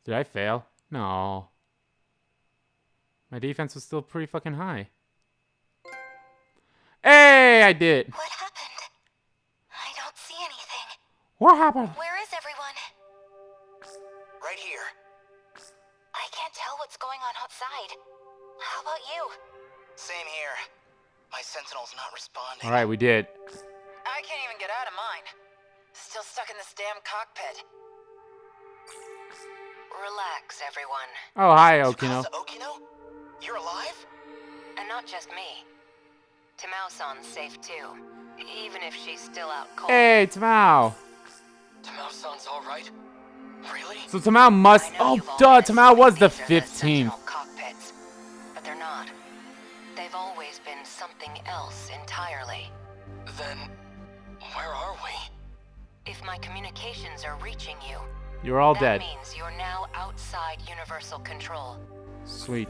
Did I fail? No. My defense was still pretty fucking high. Hey, I did. What happened? I don't see anything. What happened? Where is everyone? Right here. I can't tell what's going on outside. How about you? Same here. My Sentinel's not responding. All right, we did. I can't even get out of mine. Still stuck in this damn cockpit. Relax, everyone. Oh, hi, Okino. Okino? You're alive? And not just me. Tamao-san's safe too. Even if she's still out cold. Hey, Tamao. Tamao-san's alright? Really? So Tamao must... Oh, duh, Tamao was the 15th. Cockpits, but they're not. They've always been something else entirely. Then, where are we? If my communications are reaching you, You're all dead. that means you're now outside universal control. Sweet.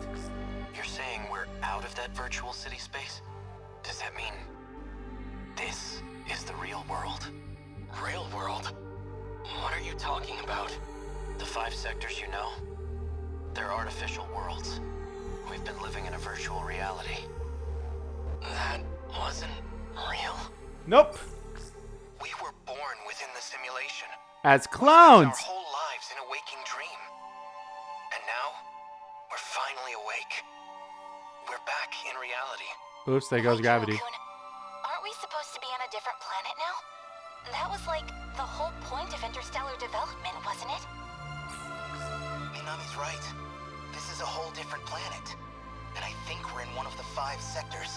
You're saying we're out of that virtual city space? Does that mean this is the real world? Real world? What are you talking about? The 5 sectors, you know? They're artificial worlds. We've been living in a virtual reality. That wasn't real. Nope. We were born within the simulation. As We clowns. spent our whole lives in a waking dream. And now, we're finally awake. We're back in reality. Oops, there goes gravity. Kun, aren't we supposed to be on a different planet now? That was like the whole point of interstellar development, wasn't it? Minami's right. This is a whole different planet. And I think we're in one of the 5 sectors.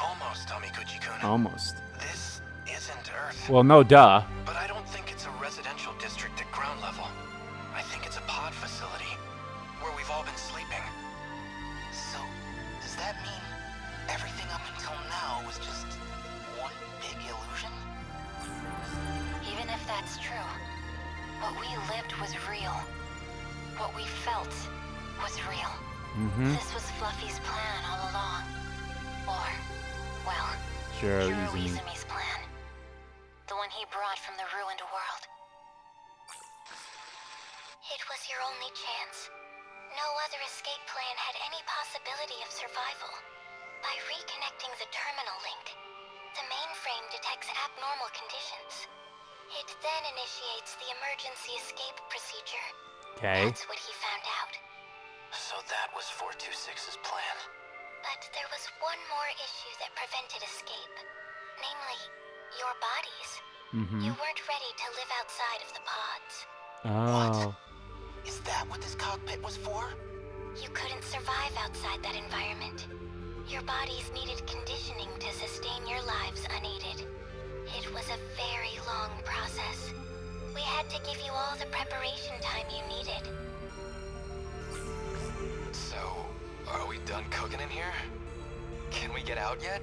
Almost, Amikuji-kun. Almost. This isn't Earth. Well, no duh. But I don't think it's a residential district at ground level. I think it's a pod facility, where we've all been sleeping. So, does that mean everything up until now was just one big illusion? Even if that's true, what we lived was real. What we felt was real. Mm-hmm. This was Fluffy's plan all along. Or, well, Sure, Hiro easy. Izumi's plan. The one he brought from the ruined world. It was your only chance. No other escape plan had any possibility of survival. By reconnecting the terminal link, the mainframe detects abnormal conditions. It then initiates the emergency escape procedure. Okay. That's what he found out. So that was 426's plan. But there was one more issue that prevented escape. Namely, your bodies. Mm-hmm. You weren't ready to live outside of the pods. Oh. Is that what this cockpit was for? You couldn't survive outside that environment. Your bodies needed conditioning to sustain your lives unaided. It was a very long process. We had to give you all the preparation time you needed. So, are we done cooking in here? Can we get out yet?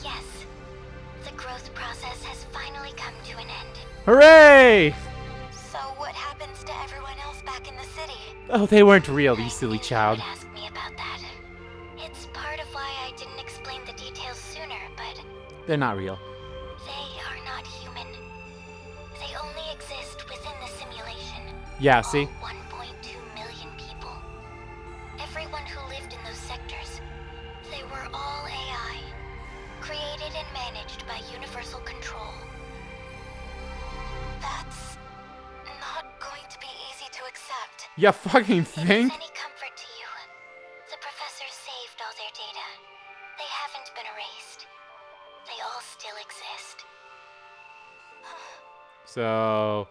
Yes. The growth process has finally come to an end. Hooray! So what happens to everyone else back in the city? Oh, they weren't real, you silly I knew child. you would ask me about that. It's part of why I didn't explain the details sooner, but They're not real. they are not human. They only exist within the simulation. Yeah, see? All 1.2 million people. Everyone who lived in those sectors. They were all AI. Created and managed by universal control. That's not going to be easy to accept. You fucking If think? it's any comfort to you, the professor saved all their data. They haven't been erased. They all still exist. So,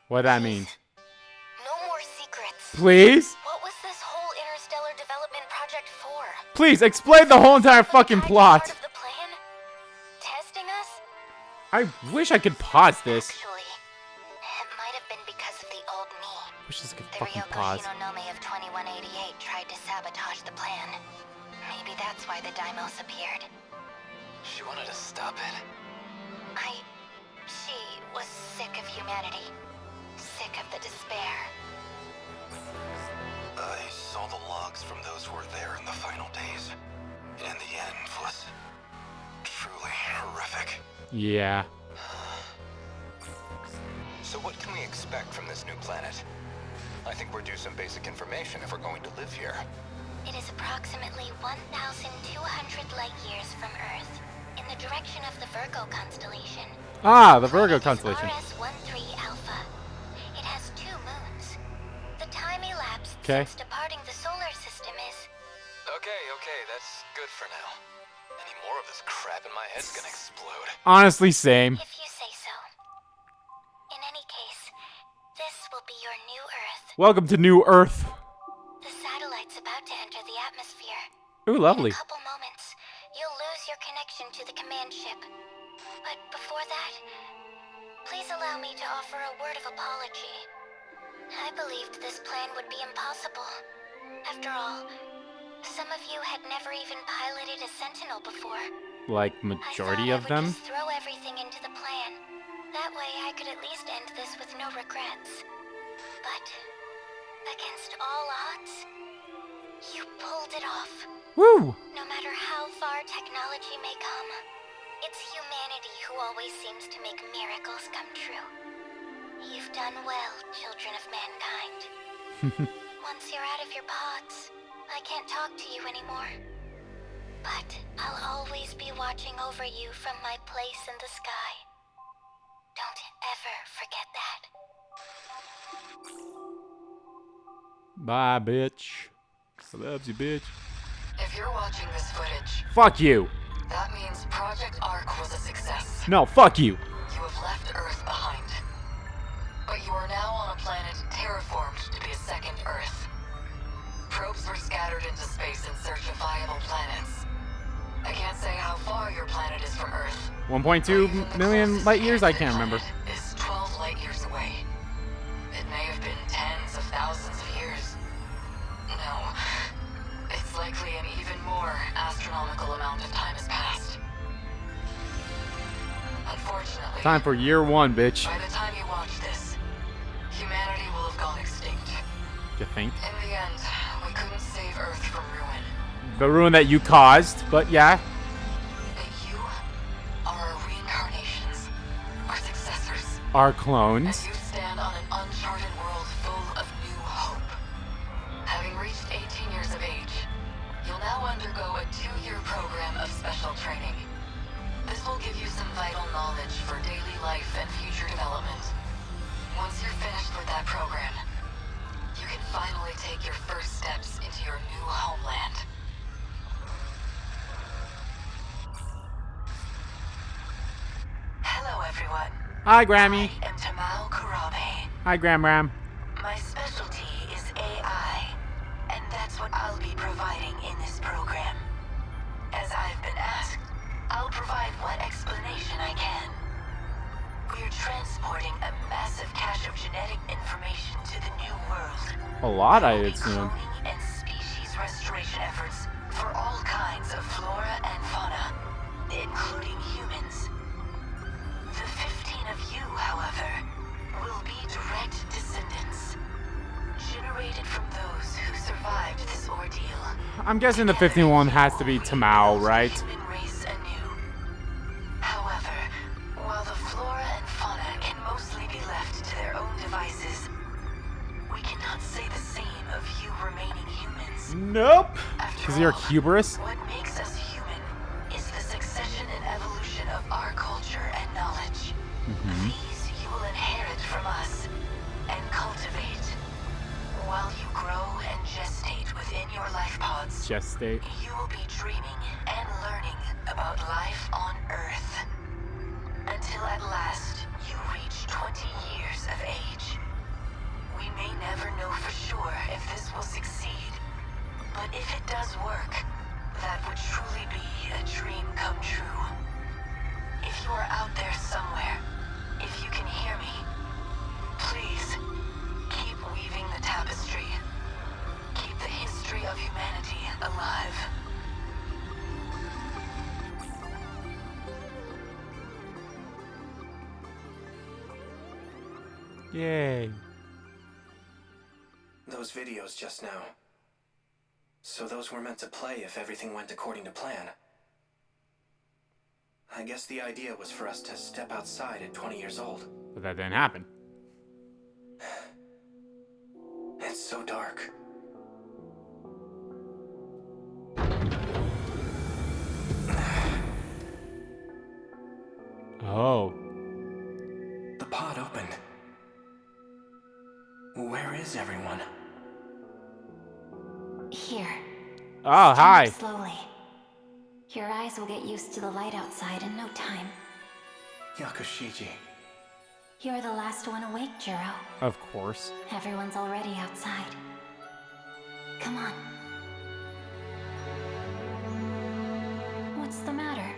what that means? No more secrets. Please? What was this whole interstellar development project for? Please, explain the whole entire fucking Hiding plot. Part of the plan? Testing us? I wish I could pause this. Actually, it might have been because of the old me. Wish this could The fucking Ryoko pause. Shinonome of 2188 tried to sabotage the plan. Maybe that's why the Daimos appeared. She wanted to stop it. She was sick of humanity. Sick of the despair. I saw the logs from those who were there in the final days. And the end was truly horrific. Yeah. So what can we expect from this new planet? I think we're due some basic information if we're going to live here. It is approximately 1,200 light years from Earth, in the direction of the Virgo constellation. Ah, the Virgo Planet is constellation. RS-13 Alpha. It has 2 moons. The time elapsed Okay. since departing the solar system is... Okay, that's good for now. Any more of this crap in my head's gonna explode. Honestly, same. If you say so. In any case, this will be your new Earth. Welcome to New Earth. The satellite's about to enter the atmosphere. Ooh, lovely. In a couple moments, you'll lose your connection to the command ship. But before that, please allow me to offer a word of apology. I believed this plan would be impossible. After all, some of you had never even piloted a Sentinel before. Like, I majority thought of I would them? just throw everything into the plan. That way I could at least end this with no regrets. But against all odds, you pulled it off. Woo! No matter how far technology may come, it's humanity who always seems to make miracles come true. You've done well, children of mankind. Once you're out of your pods, I can't talk to you anymore. But I'll always be watching over you from my place in the sky. Don't ever forget that. Bye, bitch. I loves you, bitch. If you're watching this footage, Fuck you. that means Project Ark was a success. No, fuck you. You have left Earth behind. But you are now on a planet terraformed to be a second Earth. Probes were scattered into space in search of viable planets. I can't say how far your planet is from Earth. 1.2 million light years? I can't remember. Is 12 light years away. It may have been tens of thousands of years. No, it's likely an even more astronomical amount of time has passed. Unfortunately, Time for year 1, bitch. by the time you watch this, humanity will have gone extinct. You think? In the end, we couldn't save Earth from ruin. The ruin that you caused, but yeah. But you are our reincarnations, our successors. Our clones. As you stand on an uncharted world full of new hope. Having reached 18 years of age, you'll now undergo a 2-year program of special training. This will give you some vital knowledge for daily life and future development. Once you're finished with that program, you can finally take your first steps into your new homeland. Hello, everyone. Hi, Grammy. I am Tamao Kurabe. Hi, Gram Ram. My specialty is AI, and that's what I'll be providing in this program. As I've been asked, I'll provide what explanation I can. We're transporting a massive cache of genetic information to the new world. A lot, I We'll be assume. cloning and species restoration efforts for all kinds of flora and fauna, including humans. The 15 of you, however, will be direct descendants, generated from those who survived this ordeal. I'm guessing the 51 has to be Tamao, right? Human race anew. However, while the flora and fauna can mostly be left to their own devices, we cannot say the same of you remaining humans. Nope. After Because you're all, hubris. what makes us human is the succession and evolution of our culture and knowledge. These you will inherit from us and cultivate. While you grow and gestate within your life pods, Gestate. you will be dreaming and learning about life on Earth. Until at last, you reach 20 years of age. We may never know for sure if this will succeed, but if it does work, that would truly be a dream come true. If you are out there somewhere, if you can hear me, please, keep weaving the tapestry. Keep the history of humanity alive. Yay. Those videos just now. So those were meant to play if everything went according to plan. I guess the idea was for us to step outside at 20 years old. But that didn't happen. work. Oh. The pod opened. Where is everyone? Here. Oh, Stand hi. up slowly. Your eyes will get used to the light outside in no time. Yakushiji. You're the last one awake, Jiro. Of course. Everyone's already outside. Come on. What's the matter?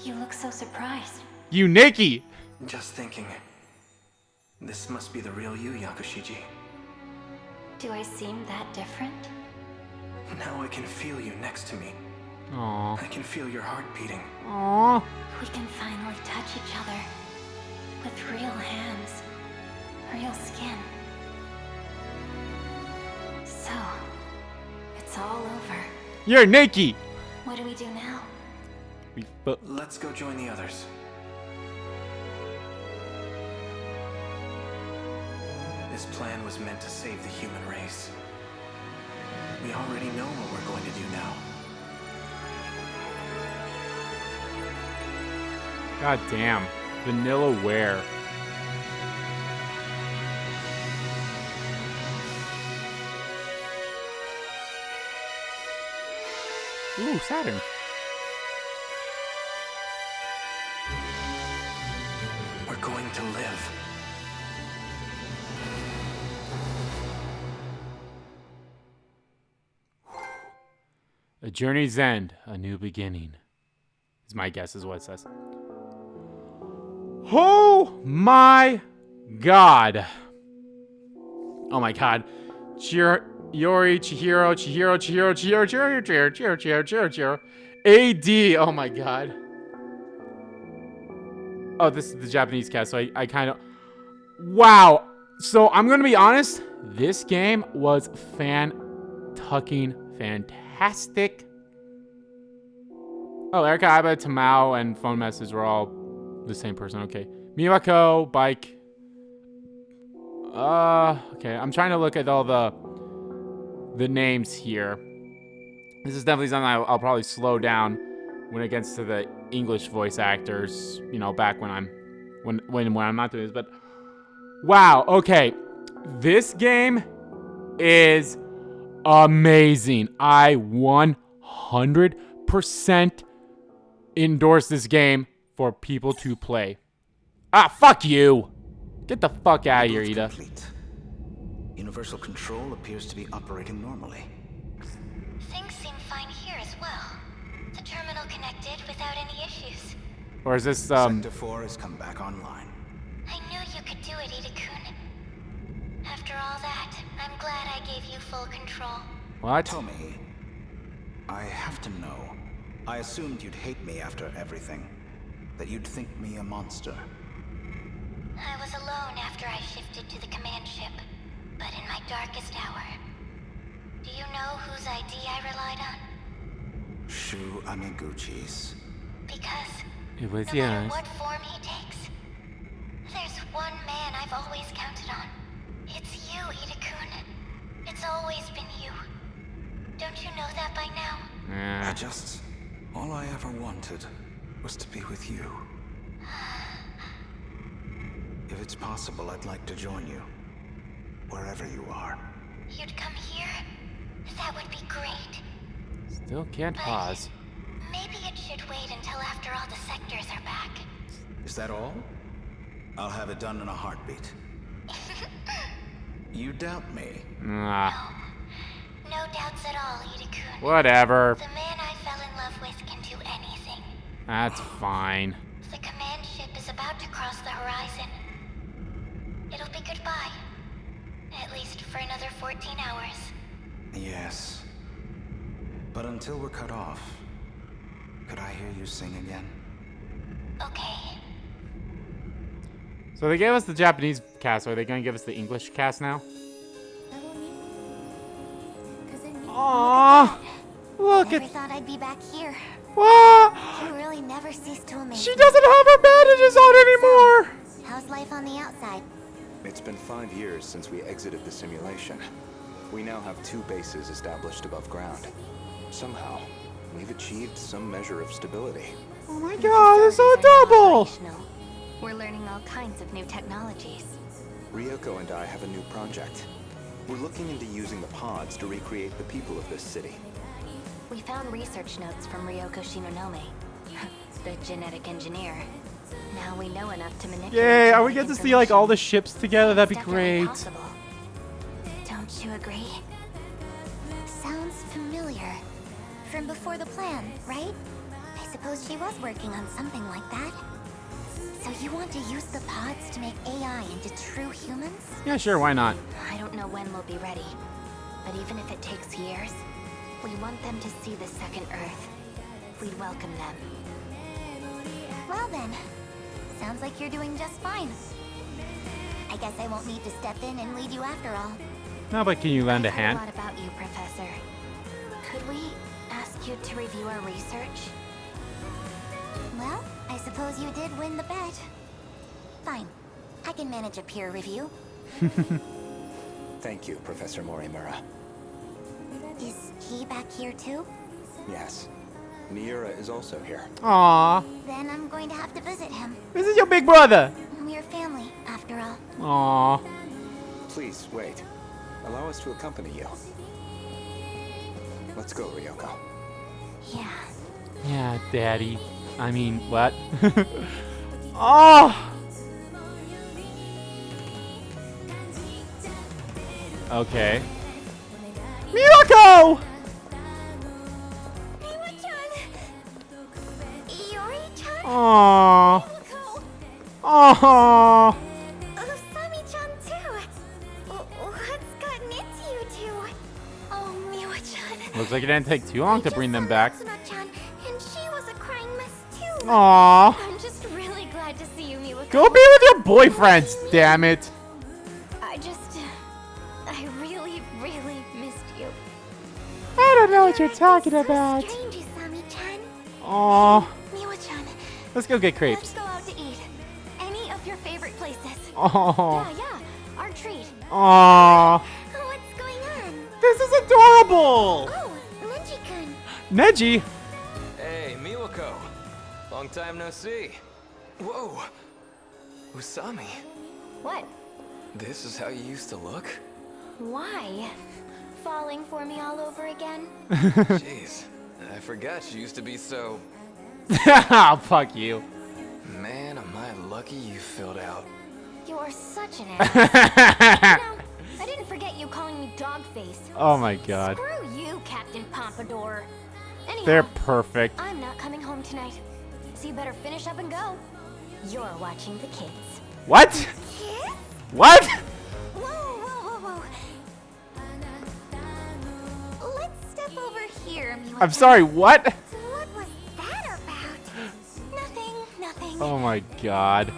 You look so surprised. You, Nikki. Just thinking. This must be the real you, Yakushiji. Do I seem that different? Now I can feel you next to me. Aw. I can feel your heart beating. Aw. We can finally touch each other. With real hands. Real skin. So, it's all over. You're Nikki. What do we do now? Let's go join the others. This plan was meant to save the human race. We already know what we're going to do now. God damn. Vanilla ware. Ooh, Saturn. We're going to live. A journey's end, a new beginning. Is my guess, is what it says. Oh my god. Oh my god. Yori, Chihiro. AD. Oh my god. Oh, this is the Japanese cast, so I kind of... Wow. So I'm going to be honest. This game was fantastic. Oh, Erica, Iba, Tamao, and phone message were all the same person. Okay. Miwako, Bike. Okay. I'm trying to look at all the names here. This is definitely something I'll probably slow down when it gets to the English voice actors, you know, back when I'm not doing this. But wow, okay. This game is amazing. I 100% endorse this game for people to play. Ah, fuck you. Get the fuck out of here, Ida. Complete. Universal control appears to be operating normally. Things seem fine here as well. The terminal connected without any issues. Or is this, Sector 4 has come back online. I knew you could do it, Ida-kun. After all that, I'm glad I gave you full control. what? Tommy, I have to know. I assumed you'd hate me after everything. That you'd think me a monster. I was alone after I shifted to the command ship, but in my darkest hour. Do you know whose ID I relied on? Shu Amiguchi's. Because It was no matter yours. what form he takes, there's one man I've always counted on. It's you, Ida-kun. It's always been you. Don't you know that by now? All I ever wanted was to be with you. If it's possible, I'd like to join you. Wherever you are. You'd come here? That would be great. Still can't pause. Maybe it should wait until after all the sectors are back. Is that all? I'll have it done in a heartbeat. You doubt me? Nah, No doubts at all, Ida-kun. whatever. The man I fell in love with can do anything. That's fine. The command ship is about to cross the horizon. It'll be goodbye. At least for another 14 hours. Yes. But until we're cut off, could I hear you sing again? Okay. So they gave us the Japanese cast. Are they going to give us the English cast now? Aww. Look Never at... thought I'd be back here. What? You really never cease to amaze She me. doesn't have her bandages on anymore. How's life on the outside? It's been 5 years since we exited the simulation. We now have 2 bases established above ground. Somehow, we've achieved some measure of stability. Oh my god, they're so adorable! Operational. We're learning all kinds of new technologies. Ryoko and I have a new project. We're looking into using the pods to recreate the people of this city. We found research notes from Ryoko Shinonome, the genetic engineer. Now we know enough to manipulate. Yay, are we genetic get to see like all the information. ships together? That'd be It's definitely great. possible. Don't you agree? Sounds familiar. From before the plan, right? I suppose she was working on something like that. So you want to use the pods to make AI into true humans? Yeah, sure, why not? I don't know when we'll be ready. But even if it takes years, we want them to see the second Earth. We'd welcome them. Well then, sounds like you're doing just fine. I guess I won't need to step in and lead you after all. No, but can you lend a I've heard hand? a lot about you, Professor. Could we ask you to review our research? Well, I suppose you did win the bet. Fine. I can manage a peer review. Thank you, Professor Morimura. Is he back here too? Yes. Miura is also here. Aww, Then I'm going to have to visit him. this is your big brother. We're family, after all. Aww. Please, wait. Allow us to accompany you. Let's go, Ryoko. Yeah. Yeah, daddy. I mean, what? Oh! Okay. Miracle! Iori-chan? Aww. Miracle! Aww. Usami-chan too! What's gotten into you two? Oh, Miwa-chan. Looks like it didn't take too long to bring them back. Suna-chan, and she was a crying mess too. Aww. I'm just really glad to see you, Miwa. Go be with your boyfriends, damn it. I really, really missed you. I don't know what you're talking So about. strange, Usami-chan. Aww. Miwa-chan, Let's go get let's crepes. go out to eat. Any of your favorite places. Aww. Yeah, our treat. Aww. What's going on? This is adorable. Oh, Neji-kun. Neji. Hey, Miwako. Long time no see. Whoa. Usami, What? this is how you used to look? Why? Falling for me all over again? Jeez, I forgot you used to be so... Fuck you. Man, am I lucky you filled out. You are such an ass. No, I didn't forget you calling me Dogface. Oh my god. Screw you, Captain Pompadour. Anyhow, They're perfect. I'm not coming home tonight. So you better finish up and go. You're watching the kids. What? Kids? What? Whoa, whoa, whoa, whoa. Let's step over here, Miwa. I'm sorry, what? What was that about? Nothing. Oh my god.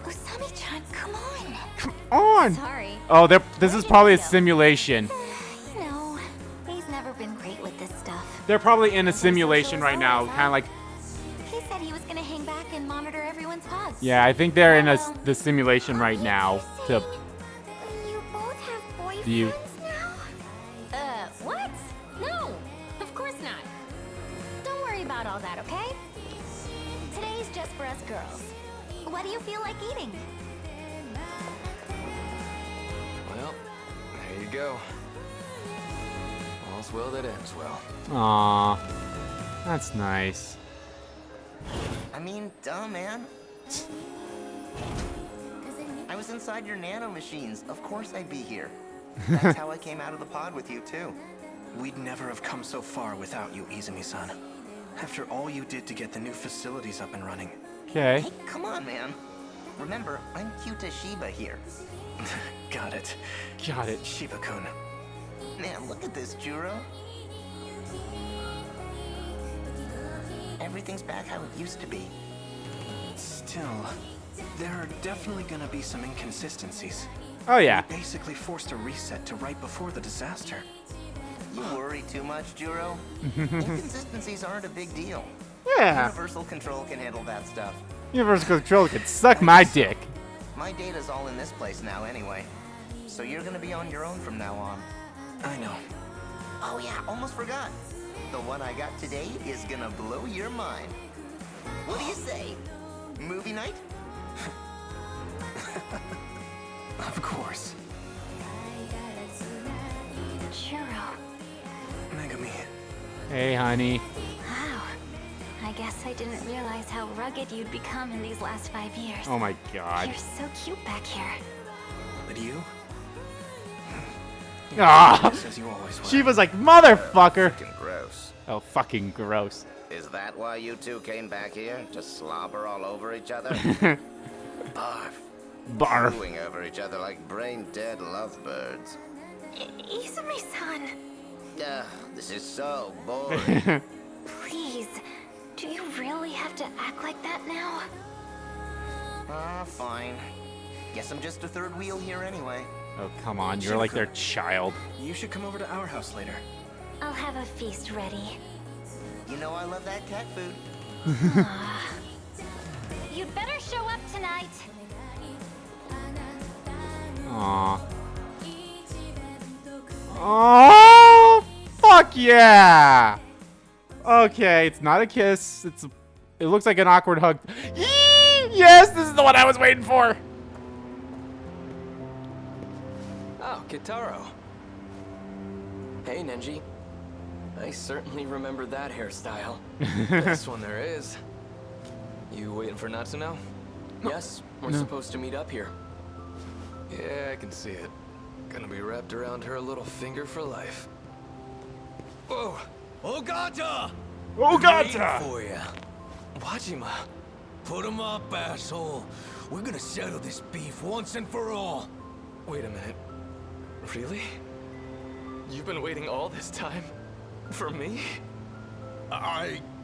Usami-chan, come on. Come on. Sorry. Oh, this is probably a simulation. You know, he's never been great with this stuff. They're probably in a simulation right now, kind of like. He said he was gonna hang back and monitor everyone's pods. Yeah, I think they're in the simulation right now. To You both have boyfriends You- now? What? No, of course not. Don't worry about all that, okay? Today's just for us girls. What do you feel like eating? Well, there you go. All's well that ends well. Aw, that's nice. I mean, duh, man. I was inside your nano machines. Of course I'd be here. That's how I came out of the pod with you, too. We'd never have come so far without you, Izumi-san. After all you did to get the new facilities up and running. Okay. Hey, come on, man. Remember, I'm Kyuta Shiba here. Got it. Got it. Shiba-kun. Man, look at this, Juro. Everything's back how it used to be. Still, there are definitely gonna be some inconsistencies. Oh yeah. Basically forced a reset to right before the disaster. You worry too much, Juro. Inconsistencies aren't a big deal. Yeah. Universal Control can handle that stuff. Universal Control can suck my dick. My data's all in this place now anyway. So you're gonna be on your own from now on. I know. Oh yeah, almost forgot. The one I got today is gonna blow your mind. What do you say? Movie night? Of course. Churro. Megami. Hey, honey. Wow. I guess I didn't realize how rugged you'd become in these last 5 years. Oh my god. You're so cute back here. But you? Ah! Just as you always were. She was like, motherfucker. Fucking gross. Oh, fucking gross. Is that why you two came back here? To slobber all over each other? Barf. Barf. Chewing over each other like brain-dead lovebirds. Izumi-san, Ugh, this is so boring. please. Do you really have to act like that now? Fine. Guess I'm just a third wheel here anyway. Oh, come on. You're like their child. You should come over to our house later. I'll have a feast ready. You know I love that cat food. You'd better show up tonight. Aw. Oh, fuck yeah! Okay, it's not a kiss. It looks like an awkward hug. Yee! Yes, this is the one I was waiting for. Oh, Kitaro. Hey, Nenji. I certainly remember that hairstyle. Best one there is. You waiting for Natsuno? Yes, we're supposed to meet up here. Yeah, I can see it. Gonna be wrapped around her little finger for life. Whoa! Ogata! Ogata! For ya. Wajima. Put him up, asshole. We're gonna settle this beef once and for all. Wait a minute. Really? You've been waiting all this time? For me?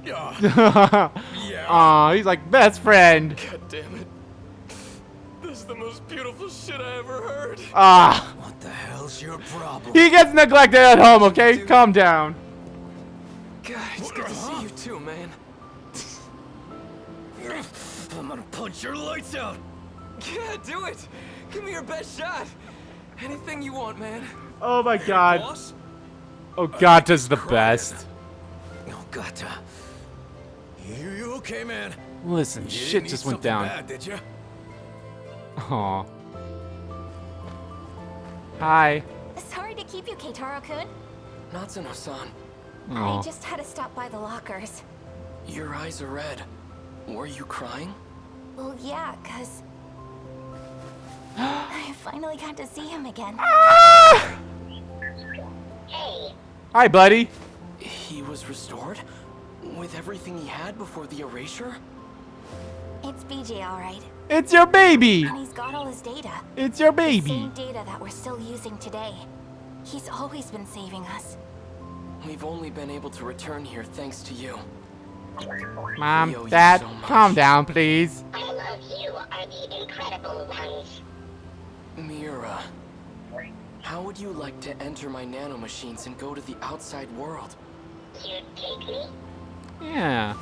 Yeah. Aw, he's like best friend. God damn it. This is the most beautiful shit I ever heard. Ah, What the hell's your problem? he gets neglected at home, okay? Calm down. God, it's good to see you too, man. I'm gonna punch your lights out. Yeah, do it. Give me your best shot. Anything you want, man. Oh my god. Boss? Ogata's the best. Ogata. You okay, man? Listen, You shit didn't just eat went something down. Bad, did you? Aw. Hi. Sorry to keep you, Keitaro-kun. Natsuno-san, Aw. I just had to stop by the lockers. your eyes are red. Were you crying? Well, yeah, 'cause I finally got to see him again. Hi, buddy. He was restored? With everything he had before the erasure? It's BJ, all right. It's your baby. And he's got all his data. It's your The baby. same data that we're still using today. He's always been saving us. We've only been able to return here thanks to you. Mom, We owe you Dad, so much. calm down, please. I love you are the incredible ones. Mira, how would you like to enter my nanomachines and go to the outside world? You'd take me? Yeah.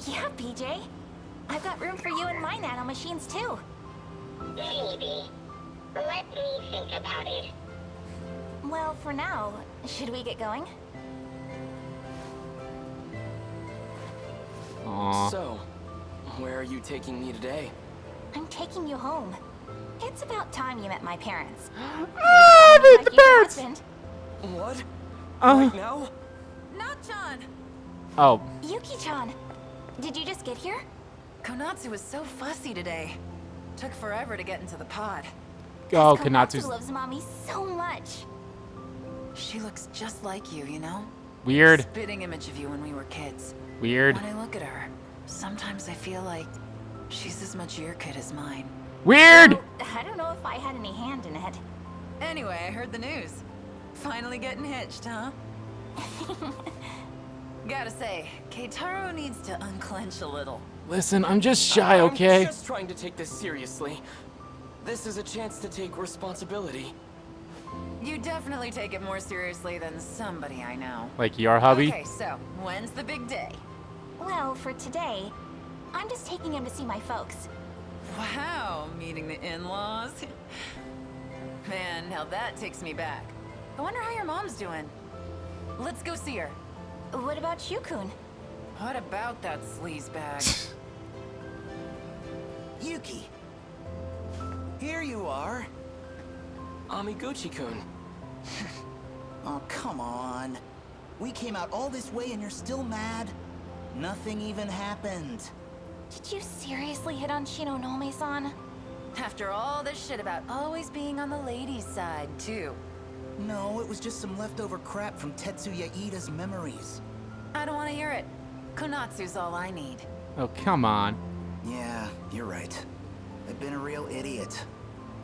Yeah, BJ. I've got room for you in my nanomachines, too. Maybe. Let me think about it. Well, for now, should we get going? Aw. So, where are you taking me today? I'm taking you home. It's about time you met my parents. Ah, meet My the future parents. husband, What? Uh, Right now? Not-chan! oh, Yuki-chan. Did you just get here? Konatsu was so fussy today. Took forever to get into the pod. oh, Konatsu Kanatsu's loves Mommy so much. She looks just like you, you know? weird. Spitting image of you when we were kids. Weird. When I look at her, sometimes I feel like she's as much your kid as mine. Weird. Well, I don't know if I had any hand in it. Anyway, I heard the news. Finally getting hitched, huh? Gotta say, Keitaro needs to unclench a little. Listen, I'm just shy, I'm okay? just trying to take this seriously. This is a chance to take responsibility. You definitely take it more seriously than somebody I know. Like your hubby? Okay, so, when's the big day? Well, for today, I'm just taking him to see my folks. Wow, meeting the in-laws? Man, now that takes me back. I wonder how your mom's doing. Let's go see her. What about Shukun? What about that sleazebag? Yuki! Here you are. Amiguchi-kun. Oh, come on. We came out all this way and you're still mad? Nothing even happened. Did you seriously hit on Shinonome-san? After all this shit about always being on the ladies' side, too. No, it was just some leftover crap from Tetsuya Iida's memories. I don't want to hear it. Konatsu's all I need. Oh, come on. Yeah, you're right. I've been a real idiot.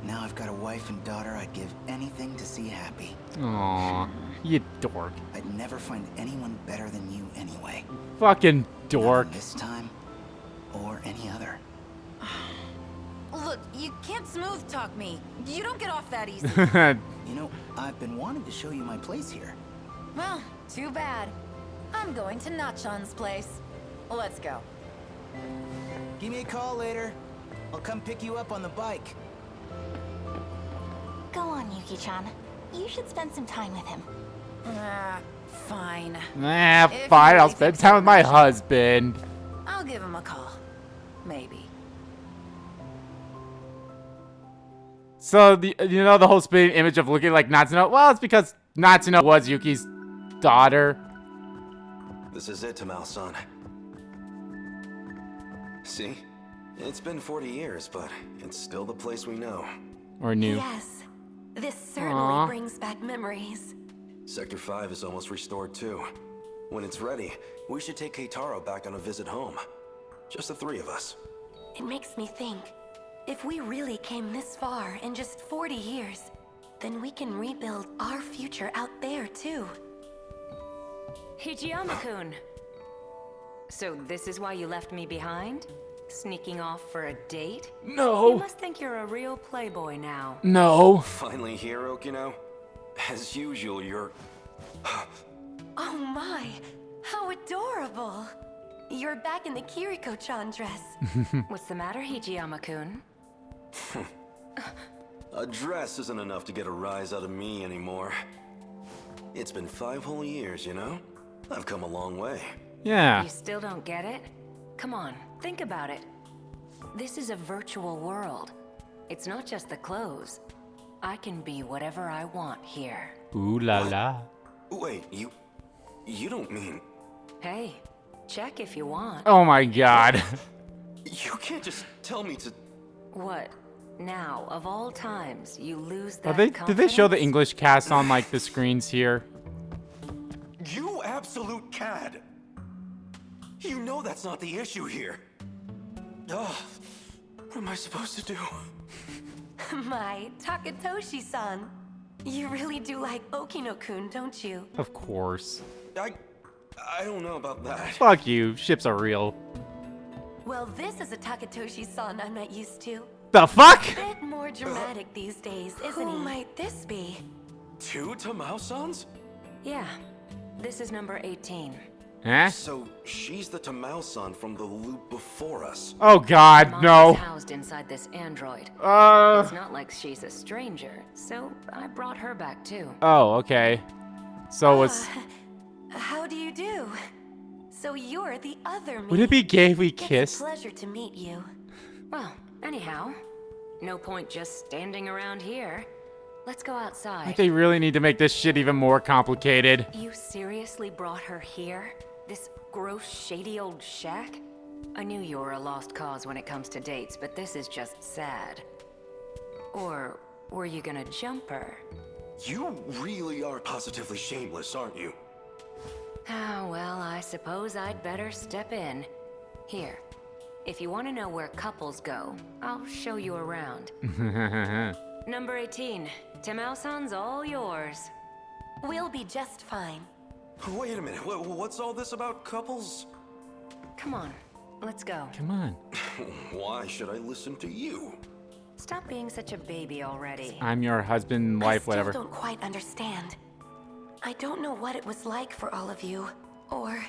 Now I've got a wife and daughter I'd give anything to see happy. Aw, you dork. I'd never find anyone better than you anyway. Fucking Not dork. on this time, or any other. Look, you can't smooth talk me. You don't get off that easy. You know, I've been wanting to show you my place here. Well, too bad. I'm going to Nachon's place. Let's go. Give me a call later. I'll come pick you up on the bike. Go on, Yuki-chan. You should spend some time with him. Fine. Nah, If fine. you I'll really spend think time so with my much. husband. I'll give him a call. Maybe. So the whole spinning image of looking like Natsuno. Well, it's because Natsuno was Yuki's daughter. This is it, Tamao-san. See? It's been 40 years, but it's still the place we know. Or knew. Yes. This certainly Aw. brings back memories. Sector 5 is almost restored too. When it's ready, we should take Keitaro back on a visit home. Just the three of us. It makes me think, if we really came this far in just 40 years, then we can rebuild our future out there too. Hijiyama-kun. So this is why you left me behind? Sneaking off for a date? You No. must think you're a real playboy now. No. Finally here, Okino. As usual, you're... Oh my, how adorable! You're back in the Kiriko-chan dress. What's the matter, Hijiyama-kun? A dress isn't enough to get a rise out of me anymore. It's been 5 whole years, you know? I've come a long way. Yeah. You still don't get it? Come on, think about it. This is a virtual world. It's not just the clothes. I can be whatever I want here. Ooh la la. Wait, you don't mean... Hey, check if you want. Oh my god. You can't just tell me to... What? Now, of all times, you lose that Are they? Did they show the confidence? English cast on like the screens here? You absolute cad! You know that's not the issue here. Ugh. What am I supposed to do? My, Takatoshi-san. You really do like Okino-kun, don't you? Of course. I don't know about that. Fuck you. Ships are real. Well, this is a Takatoshi-san I'm not used to. The fuck? Bit more dramatic these days, isn't he? Who might this be? 2 Tamao-sans? Yeah, this is number 18. Eh? So she's the Tamao-san from the loop before us. Oh god, Mom no. is housed inside this android. It's not like she's a stranger, so I brought her back too. Oh, okay. So was. How do you do? So you're the other me. Would it be gay if we It's a kissed? pleasure to meet you. Well, anyhow, no point just standing around here. Let's go outside. Like they really need to make this shit even more complicated. You seriously brought her here? This gross, shady old shack? I knew you were a lost cause when it comes to dates, but this is just sad. Or were you gonna jump her? You really are positively shameless, aren't you? Ah, well, I suppose I'd better step in. Here, if you want to know where couples go, I'll show you around. Number 18, Tamao-san's all yours. We'll be just fine. Wait a minute, what's all this about couples? Come on, let's go. Come on. Why should I listen to you? Stop being such a baby already. I'm your husband, wife, whatever. I still don't quite understand. I don't know what it was like for all of you. Or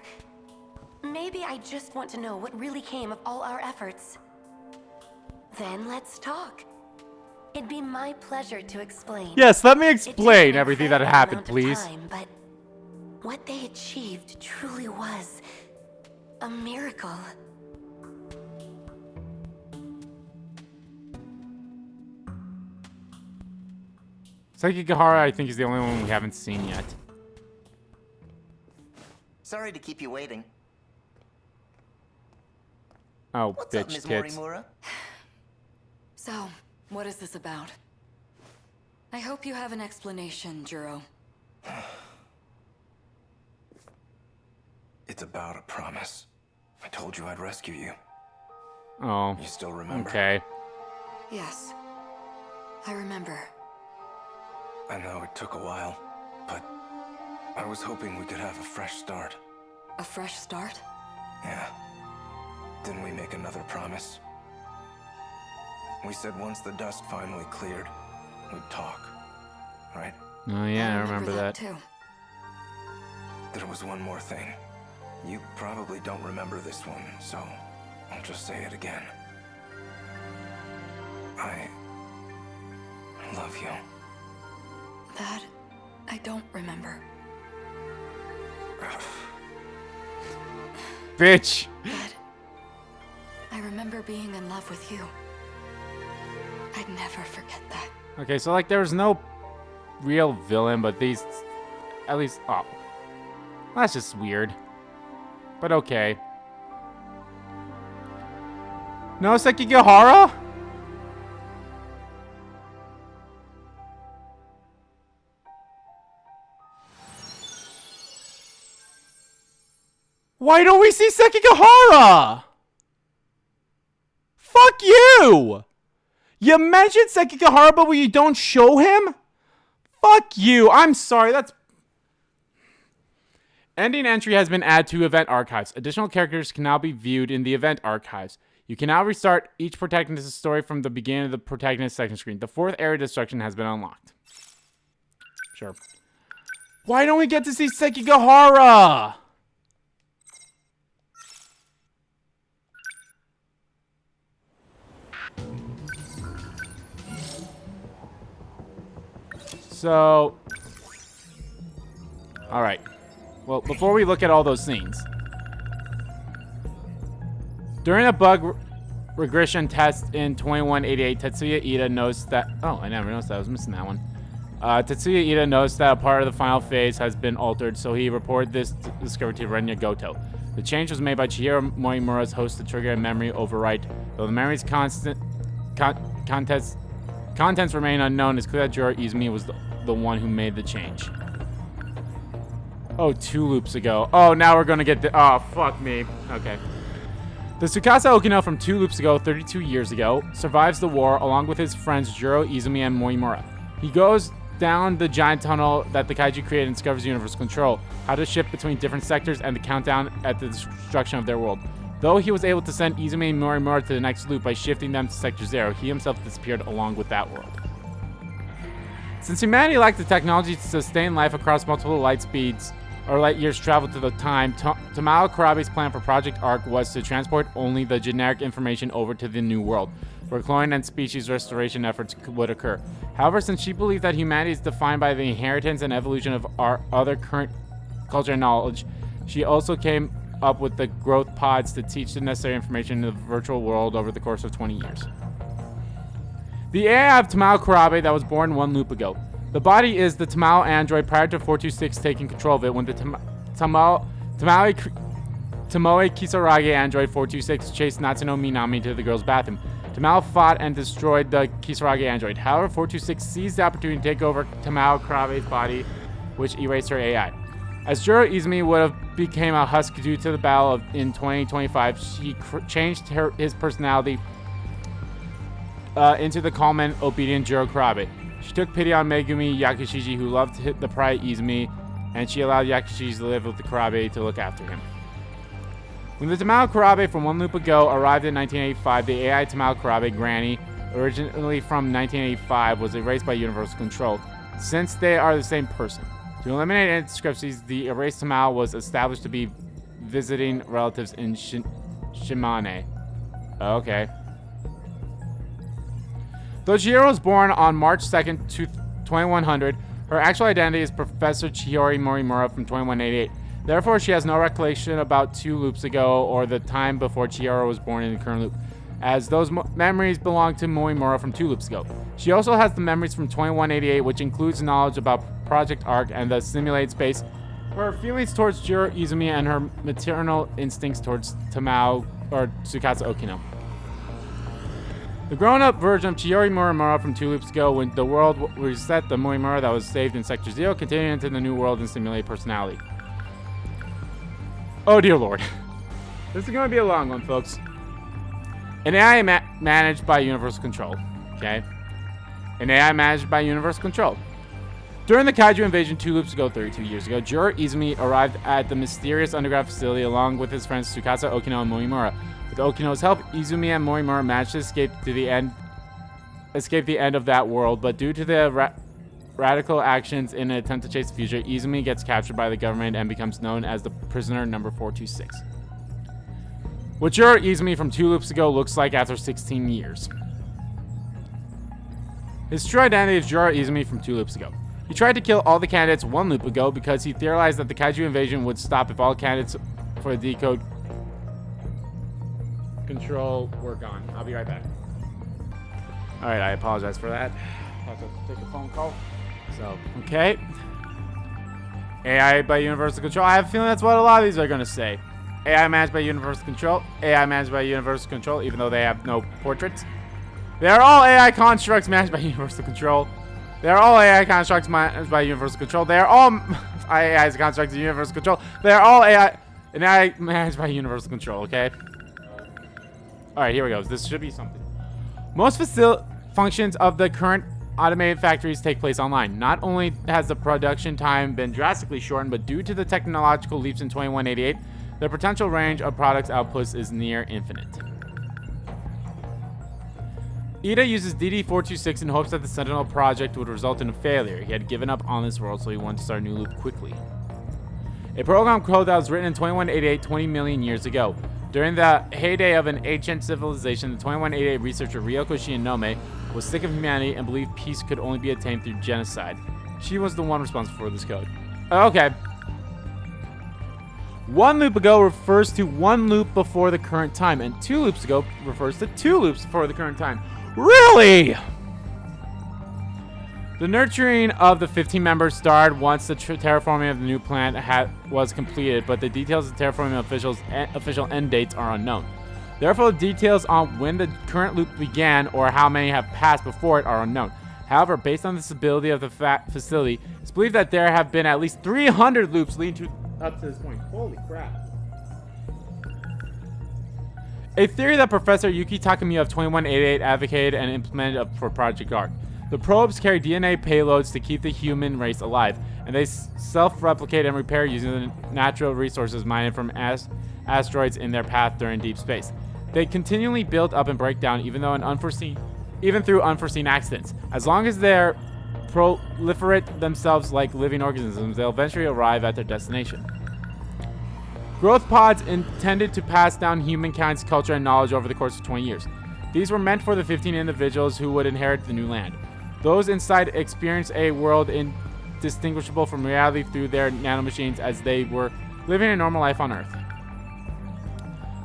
maybe I just want to know what really came of all our efforts. Then let's talk. It'd be my pleasure to explain. Yes, let me It took explain an everything that incredible happened, amount of please. time, but what they achieved truly was a miracle. Sekigahara, I think, is the only one we haven't seen yet. Sorry to keep you waiting. Oh, What's up, bitch Ms. tits. Morimura? So, what is this about? I hope you have an explanation, Juro. It's about a promise. I told you I'd rescue you. Oh. You still remember? Okay. Yes. I remember. I know it took a while, but I was hoping we could have a fresh start. A fresh start? Yeah. Didn't we make another promise? We said once the dust finally cleared, we'd talk. Right? Oh, yeah, I remember that. too. There was one more thing. You probably don't remember this one, so I'll just say it again. I love you. That I don't remember. Bitch! But I remember being in love with you. I'd never forget that. Okay, so, like, there was no real villain, but these... At least... Oh. That's just weird. But okay. No Sekigahara? Why don't we see Sekigahara? Fuck you! You mentioned Sekigahara, but you don't show him? Fuck you. I'm sorry, that's... Ending entry has been added to event archives. Additional characters can now be viewed in the event archives. You can now restart each protagonist's story from the beginning of the protagonist section screen. The fourth area destruction has been unlocked. Sure. Why don't we get to see Sekigahara? So, all right. Well, before we look at all those scenes, during a bug regression test in 2188, Tetsuya Ida noticed that... Oh, I never noticed that. I was missing that one. Tetsuya Ida noticed that a part of the final phase has been altered, so he reported this discovery to Renya Goto. The change was made by Chihiro Morimura's host to trigger a memory overwrite. Though the memory's contents remain unknown, it's clear that Jiro Izumi was the one who made the change. Oh, 2 loops ago. Oh, now we're gonna get the... Oh, fuck me. Okay. The Tsukasa Okino from 2 loops ago, 32 years ago, survives the war along with his friends Jiro, Izumi, and Morimura. He goes down the giant tunnel that the kaiju created and discovers universal control, how to shift between different sectors, and the countdown at the destruction of their world. Though he was able to send Izumi and Morimura to the next loop by shifting them to Sector 0, he himself disappeared along with that world. Since humanity lacked the technology to sustain life across multiple light speeds, or light years travel to the time, Tamao Karabe's plan for Project Ark was to transport only the generic information over to the new world, where cloning and species restoration efforts would occur. However, since she believed that humanity is defined by the inheritance and evolution of our other current culture and knowledge, she also came up with the growth pods to teach the necessary information in the virtual world over the course of 20 years. The AI of Tamao Karabe that was born 1 loop ago. The body is the Tamao android prior to 426 taking control of it when the Tomoe Kisarage android 426 chased Natsuno Minami to the girl's bathroom. Tamao fought and destroyed the Kisarage android. However, 426 seized the opportunity to take over Tamao Karabe's body, which erased her AI. As Jiro Izumi would have became a husk due to the battle in 2025, she changed his personality into the calm and obedient Jiro Karabe. She took pity on Megumi Yakushiji, who loved the pride Izumi, and she allowed Yakushiji to live with the Karabe to look after him. When the Tamao Karabe from 1 loop ago arrived in 1985, the AI Tamao Karabe Granny, originally from 1985, was erased by universal control, since they are the same person. To eliminate any discrepancies, the erased Tamao was established to be visiting relatives in Shimane. Okay. Though Chihiro was born on March 2nd, 2100, her actual identity is Professor Chihiro Morimura from 2188. Therefore, she has no recollection about 2 loops ago or the time before Chihiro was born in the current loop, as those memories belong to Morimura from 2 loops ago. She also has the memories from 2188, which includes knowledge about Project Arc and the simulated space, her feelings towards Jiro Izumi, and her maternal instincts towards Tamao or Tsukasa Okino. The grown-up version of Chihiro Morimura from 2 loops ago, when the world reset the Morimura that was saved in Sector 0, continued into the new world and simulated personality. Oh dear lord. This is going to be a long one, folks. An AI managed by Universal Control. Okay? An AI managed by Universal Control. During the Kaiju invasion 2 loops ago, 32 years ago, Jiro Izumi arrived at the mysterious underground facility along with his friends Tsukasa, Okino, and Morimura. With Okino's help, Izumi and Morimura managed to escape the end of that world, but due to the radical actions in an attempt to chase the future, Izumi gets captured by the government and becomes known as the prisoner number 426. What Jiro Izumi from 2 loops ago looks like after 16 years. His true identity is Jiro Izumi from 2 loops ago. He tried to kill all the candidates 1 loop ago because he theorized that the Kaiju invasion would stop if all candidates for the decode control were gone. I'll be right back. Alright, I apologize for that. I have to take a phone call. So, okay. AI by Universal Control. I have a feeling that's what a lot of these are going to say. AI managed by Universal Control. AI managed by Universal Control, even though they have no portraits. They are all AI constructs managed by Universal Control. They are all AI constructs managed by Universal Control. They are all AI constructs of Universal Control. They are all AI managed by Universal Control, okay? Alright, here we go. This should be something. Most functions of the current automated factories take place online. Not only has the production time been drastically shortened, but due to the technological leaps in 2188, the potential range of products outputs is near infinite. Ida uses DD-426 in hopes that the Sentinel project would result in a failure. He had given up on this world, so he wanted to start a new loop quickly. A program code that was written in 2188 20 million years ago. During the heyday of an ancient civilization, the 2188 researcher Ryoko Shinonome was sick of humanity and believed peace could only be attained through genocide. She was the one responsible for this code. Okay. 1 loop ago refers to 1 loop before the current time, and 2 loops ago refers to 2 loops before the current time. Really? The nurturing of the 15 members started once the terraforming of the new planet was completed, but the details of terraforming official end dates are unknown. Therefore, the details on when the current loop began or how many have passed before it are unknown. However, based on the stability of the facility, it's believed that there have been at least 300 loops leading up to this point. Holy crap. A theory that Professor Yuki Takamiya of 2188 advocated and implemented for Project Arc. The probes carry DNA payloads to keep the human race alive, and they self-replicate and repair using the natural resources mined from asteroids in their path during deep space. They continually build up and break down even through unforeseen accidents. As long as they proliferate themselves like living organisms, they'll eventually arrive at their destination. Growth pods intended to pass down humankind's culture and knowledge over the course of 20 years. These were meant for the 15 individuals who would inherit the new land. Those inside experienced a world indistinguishable from reality through their nanomachines as they were living a normal life on Earth.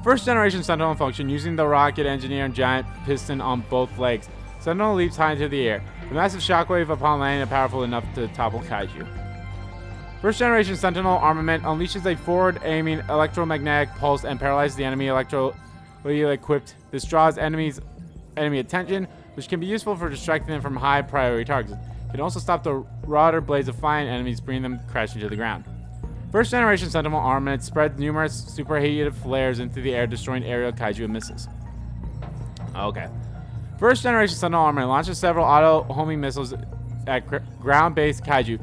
First generation Sentinel function using the rocket engineer and giant piston on both legs. Sentinel leaps high into the air. The massive shockwave upon landing is powerful enough to topple Kaiju. First generation Sentinel armament unleashes a forward-aiming electromagnetic pulse and paralyzes the enemy electrically equipped. This draws enemy attention, which can be useful for distracting them from high-priority targets. It can also stop the rudder blades of flying enemies, bringing them crashing to the ground. First generation Sentinel armament spreads numerous superheated flares into the air, destroying aerial Kaiju and missiles. Okay. First generation Sentinel armament launches several auto-homing missiles at ground-based Kaiju.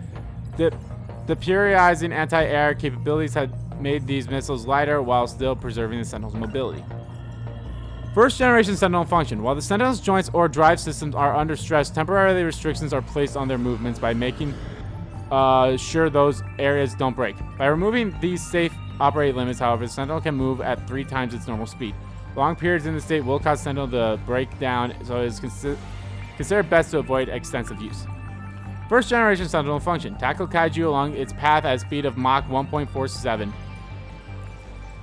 The purified anti-air capabilities had made these missiles lighter while still preserving the Sentinel's mobility. First generation Sentinel function. While the Sentinel's joints or drive systems are under stress, temporary restrictions are placed on their movements by making sure those areas don't break. By removing these safe operating limits, however, the Sentinel can move at 3 times its normal speed. Long periods in the state will cause Sentinel to break down, so it is consider best to avoid extensive use. First generation Sentinel function. Tackle kaiju along its path at a speed of Mach 1.47.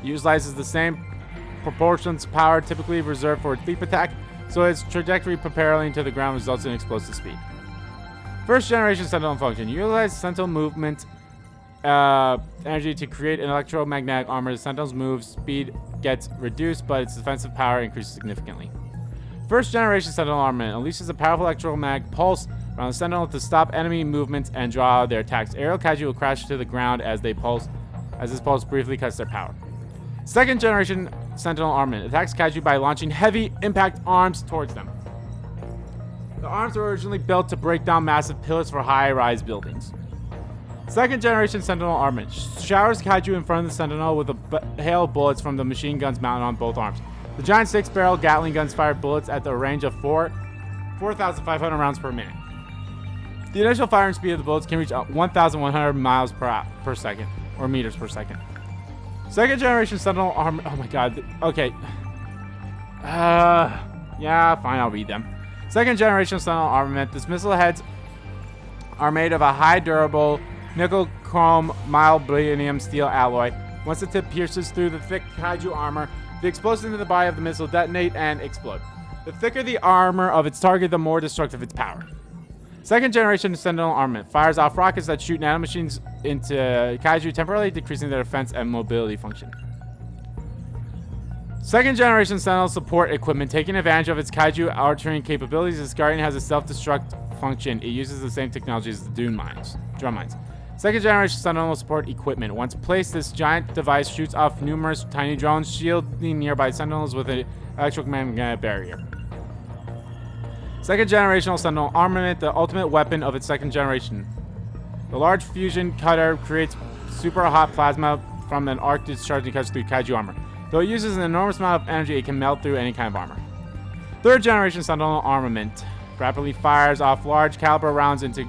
Utilizes the same proportions power typically reserved for leap attack, so its trajectory propelling to the ground results in explosive speed. First generation Sentinel function. Utilize Sentinel movement energy to create an electromagnetic armor. The Sentinel's move speed gets reduced, but its defensive power increases significantly. First generation Sentinel armament unleashes a powerful electromagnetic pulse around the Sentinel to stop enemy movements and draw out their attacks. Aerial kaiju will crash to the ground as this pulse briefly cuts their power. Second generation Sentinel armament attacks kaiju by launching heavy impact arms towards them. The arms were originally built to break down massive pillars for high-rise buildings. Second generation Sentinel armament showers kaiju in front of the Sentinel with a hail of bullets from the machine guns mounted on both arms. The giant 6-barrel Gatling guns fire bullets at the range of 4,500 rounds per minute. The initial firing speed of the bullets can reach 1,100 miles per second, or meters per second. Second generation Sentinel armor. Oh my god. Okay. Yeah, fine, I'll read them. Second generation Sentinel armament. This missile heads are made of a high durable nickel chrome molybdenum steel alloy. Once the tip pierces through the thick kaiju armor, the explosives in the body of the missile detonate and explode. The thicker the armor of its target, the more destructive its power. Second generation Sentinel armament fires off rockets that shoot nanomachines into kaiju, temporarily decreasing their defense and mobility function. Second generation Sentinel support equipment. Taking advantage of its kaiju artillery capabilities, this Guardian has a self-destruct function. It uses the same technology as the drum mines. Second generation Sentinel support equipment. Once placed, this giant device shoots off numerous tiny drones, shielding nearby Sentinels with an electromagnetic barrier. Second generation Sentinel armament, the ultimate weapon of its second generation. The large fusion cutter creates super hot plasma from an arc discharging cuts through kaiju armor. Though it uses an enormous amount of energy, it can melt through any kind of armor. Third generation Sentinel armament rapidly fires off large caliber rounds into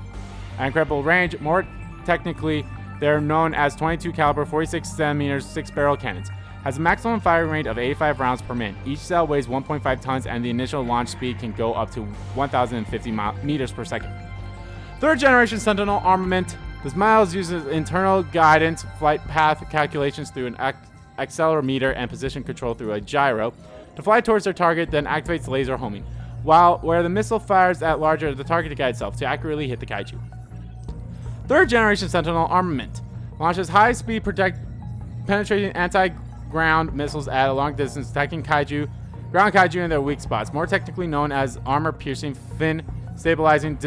an incredible range. More technically, they're known as 22 caliber 46 centimeters 6-barrel cannons. Has a maximum firing rate of 85 rounds per minute. Each cell weighs 1.5 tons and the initial launch speed can go up to 1,050 meters per second. Third generation Sentinel armament. This model uses internal guidance, flight path calculations through an accelerometer and position control through a gyro to fly towards their target, then activates laser homing, where the missile fires at larger the target to guide itself to accurately hit the kaiju. Third generation Sentinel armament launches high-speed penetrating anti-ground missiles at a long distance, attacking ground kaiju in their weak spots, more technically known as armor-piercing, fin-stabilizing,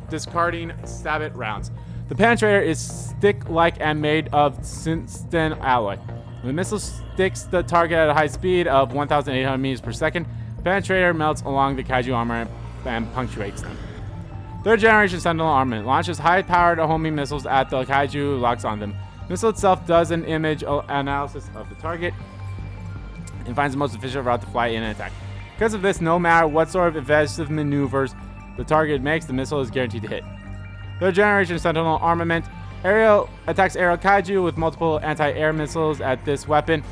discarding sabot rounds. The penetrator is stick-like and made of tungsten alloy. When the missile sticks the target at a high speed of 1,800 meters per second, the penetrator melts along the kaiju armor and punctuates them. Third generation Sentinel armament launches high-powered homing missiles at the kaiju, locks on them. The missile itself does an image analysis of the target and finds the most efficient route to fly in and attack. Because of this, no matter what sort of evasive maneuvers the target makes, the missile is guaranteed to hit. Third generation Sentinel armament attacks aerial kaiju with multiple anti-air missiles at this weapon.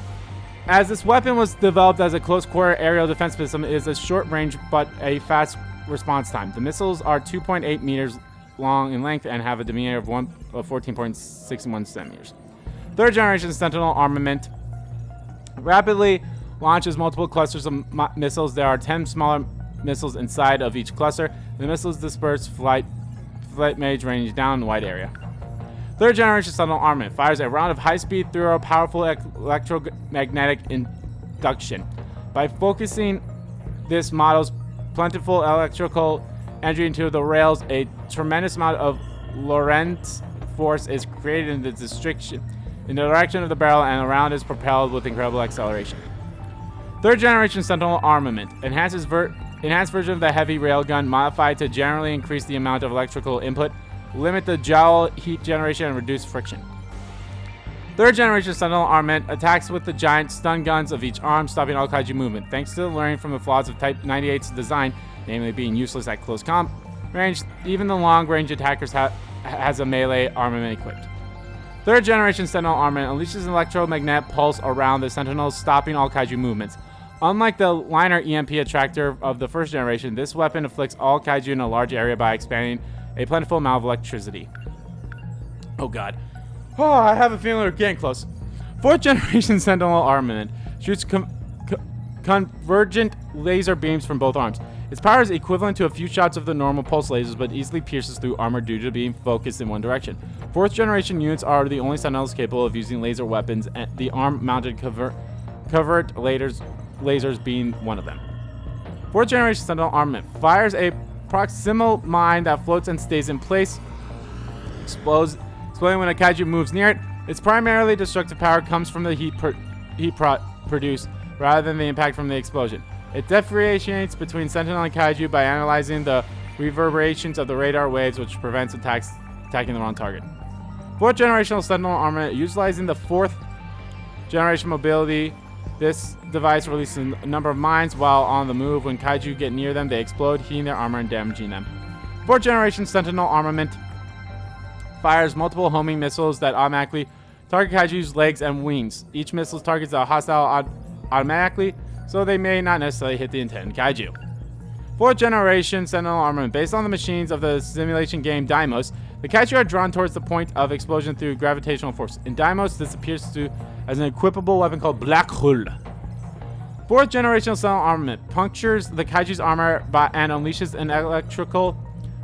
As this weapon was developed as a close-quarter aerial defense system, it is a short range but a fast response time. The missiles are 2.8 meters long in length and have a diameter of 14.61 centimeters. Third generation Sentinel armament rapidly launches multiple clusters of missiles. There are 10 smaller missiles inside of each cluster. The missiles disperse flight range range down in wide area. Third generation Sentinel armament fires a round of high-speed through a powerful electromagnetic induction. By focusing this model's plentiful electrical energy into the rails, a tremendous amount of Lorentz force is created in the direction of the barrel, and the round is propelled with incredible acceleration. Third generation Sentinel armament enhanced version of the heavy railgun, modified to generally increase the amount of electrical input, limit the joule heat generation, and reduce friction. Third generation Sentinel armament attacks with the giant stun guns of each arm, stopping all kaiju movement. Thanks to learning from the flaws of Type 98's design, namely being useless at close combat range, even the long-range attackers has a melee armament equipped. Third generation Sentinel armament unleashes an electromagnetic pulse around the Sentinels, stopping all kaiju movements. Unlike the liner EMP attractor of the first generation, this weapon afflicts all kaiju in a large area by expanding a plentiful amount of electricity. Oh god. Oh, I have a feeling we're getting close. 4th generation Sentinel armament shoots convergent laser beams from both arms. Its power is equivalent to a few shots of the normal pulse lasers, but easily pierces through armor due to being focused in one direction. 4th generation units are the only Sentinels capable of using laser weapons, and the arm-mounted covert lasers being one of them. 4th generation Sentinel armament fires a proximal mine that floats and stays in place, exploding when a kaiju moves near it. Its primarily destructive power comes from the heat produced, rather than the impact from the explosion. It differentiates between Sentinel and kaiju by analyzing the reverberations of the radar waves, which prevents attacking the wrong target. 4th generational Sentinel armament utilizing the 4th generation mobility. This device releases a number of mines while on the move. When kaiju get near them, they explode, heating their armor and damaging them. 4th generation Sentinel armament fires multiple homing missiles that automatically target kaiju's legs and wings. Each missile targets a hostile automatically, so they may not necessarily hit the intended kaiju. 4th generation Sentinel armament. Based on the machines of the simulation game Deimos, the kaiju are drawn towards the point of explosion through gravitational force. In Deimos, this appears as an equipable weapon called Black Hole. 4th generation Sentinel armament punctures the kaiju's armor and unleashes an electrical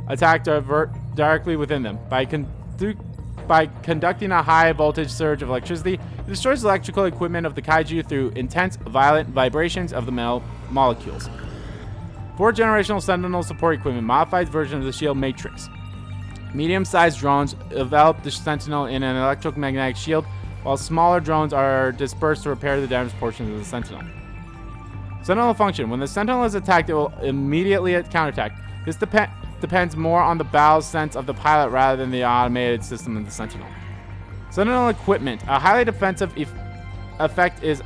attack directly within them. By conducting a high voltage surge of electricity, it destroys the electrical equipment of the kaiju through intense, violent vibrations of the metal molecules. 4th generational Sentinel support equipment, modified version of the shield matrix. Medium-sized drones envelop the Sentinel in an electromagnetic shield, while smaller drones are dispersed to repair the damaged portions of the Sentinel. Sentinel function. When the Sentinel is attacked, it will immediately counterattack. This depends more on the battle sense of the pilot rather than the automated system of the Sentinel. Sentinel equipment. A highly defensive effect is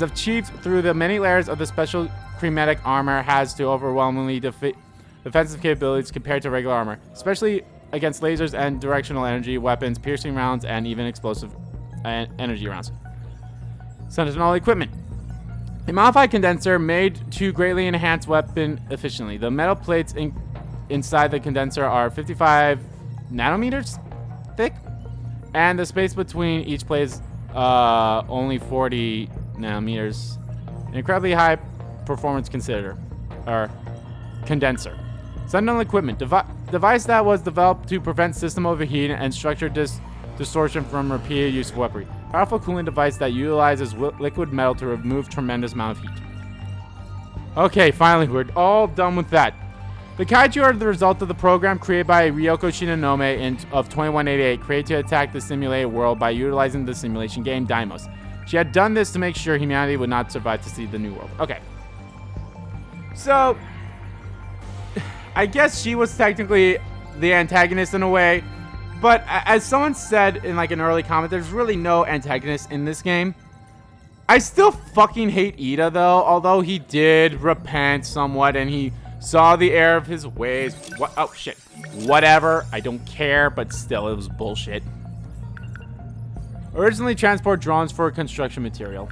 achieved through the many layers of the special chromatic armor has to overwhelmingly defensive capabilities compared to regular armor, especially against lasers and directional energy weapons, piercing rounds, and even explosive energy rounds. Sentinel equipment. A modified condenser made to greatly enhance weapon efficiency. The metal plates inside the condenser are 55 nanometers thick, and the space between each plate is only 40 nanometers. An incredibly high performance condenser. Sentinel equipment. Device that was developed to prevent system overheating and structure distortion from repeated use of weaponry. Powerful cooling device that utilizes liquid metal to remove tremendous amount of heat. Okay, finally, we're all done with that. The kaiju are the result of the program created by Ryoko Shinonome of 2188, created to attack the simulated world by utilizing the simulation game Deimos. She had done this to make sure humanity would not survive to see the new world. Okay. So, I guess she was technically the antagonist in a way. But as someone said in like an early comment, there's really no antagonist in this game. I still fucking hate Ida though, although he did repent somewhat and he saw the error of his ways. What? Oh shit. Whatever. I don't care, but still, it was bullshit. Originally transport drones for construction material.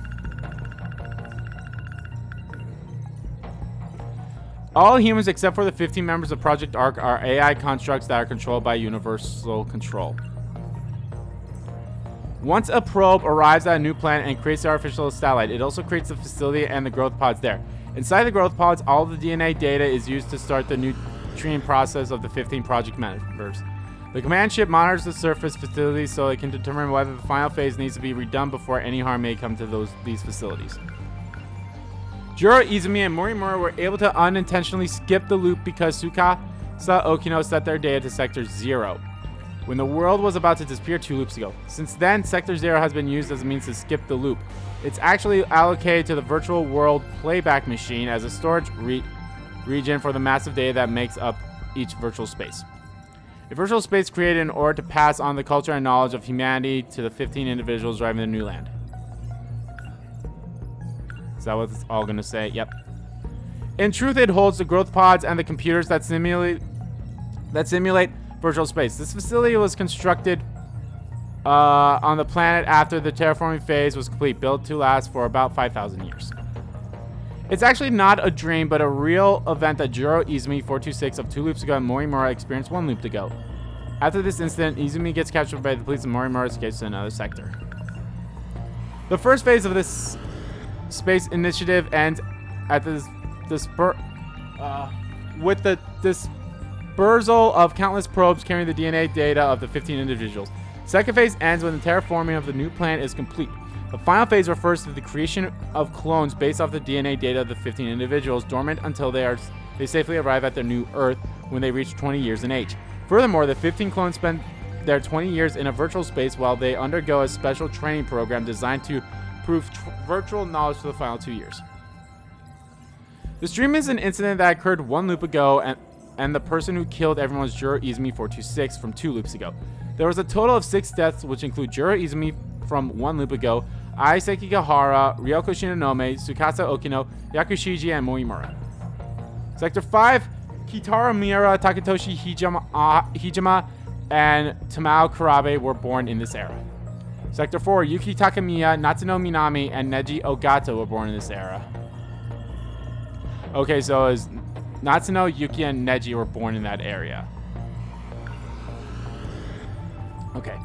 All humans except for the 15 members of Project Ark are AI constructs that are controlled by universal control. Once a probe arrives at a new planet and creates the artificial satellite, it also creates the facility and the growth pods there. Inside the growth pods, all the DNA data is used to start the nutrient process of the 15 project members. The command ship monitors the surface facilities so it can determine whether the final phase needs to be redone before any harm may come to these facilities. Juro, Izumi, and Morimura were able to unintentionally skip the loop because Tsukasa Okino set their data to Sector 0, when the world was about to disappear 2 loops ago. Since then, Sector 0 has been used as a means to skip the loop. It's actually allocated to the virtual world playback machine as a storage region for the massive data that makes up each virtual space. A virtual space created in order to pass on the culture and knowledge of humanity to the 15 individuals driving the new land. Is that what it's all going to say? Yep. In truth, it holds the growth pods and the computers that simulate virtual space. This facility was constructed on the planet after the terraforming phase was complete, built to last for about 5,000 years. It's actually not a dream, but a real event that Juro Izumi 426 of 2 loops ago and Morimura experienced 1 loop ago. After this incident, Izumi gets captured by the police and Morimura escapes to another sector. The first phase of this space initiative ends at with the dispersal of countless probes carrying the DNA data of the 15 individuals. Second phase ends when the terraforming of the new planet is complete. The final phase refers to the creation of clones based off the DNA data of the 15 individuals, dormant until they safely arrive at their new Earth when they reach 20 years in age. Furthermore, the 15 clones spend their 20 years in a virtual space while they undergo a special training program designed to prove virtual knowledge for the final 2 years. This dream is an incident that occurred 1 loop ago, and the person who killed everyone was Juro Izumi 426 from 2 loops ago. There was a total of 6 deaths, which include Juro Izumi from 1 loop ago, Ai Sekigahara, Ryoko Shinonome, Tsukasa Okino, Yakushiji, and Moimura. Sector 5, Kitara Miura, Takatoshi Hijima, and Tamao Kurabe were born in this era. Sector 4, Yuki Takamiya, Natsuno Minami, and Neji Ogata were born in this era. Okay, so as Natsuno, Yuki, and Neji were born in that area. Okay.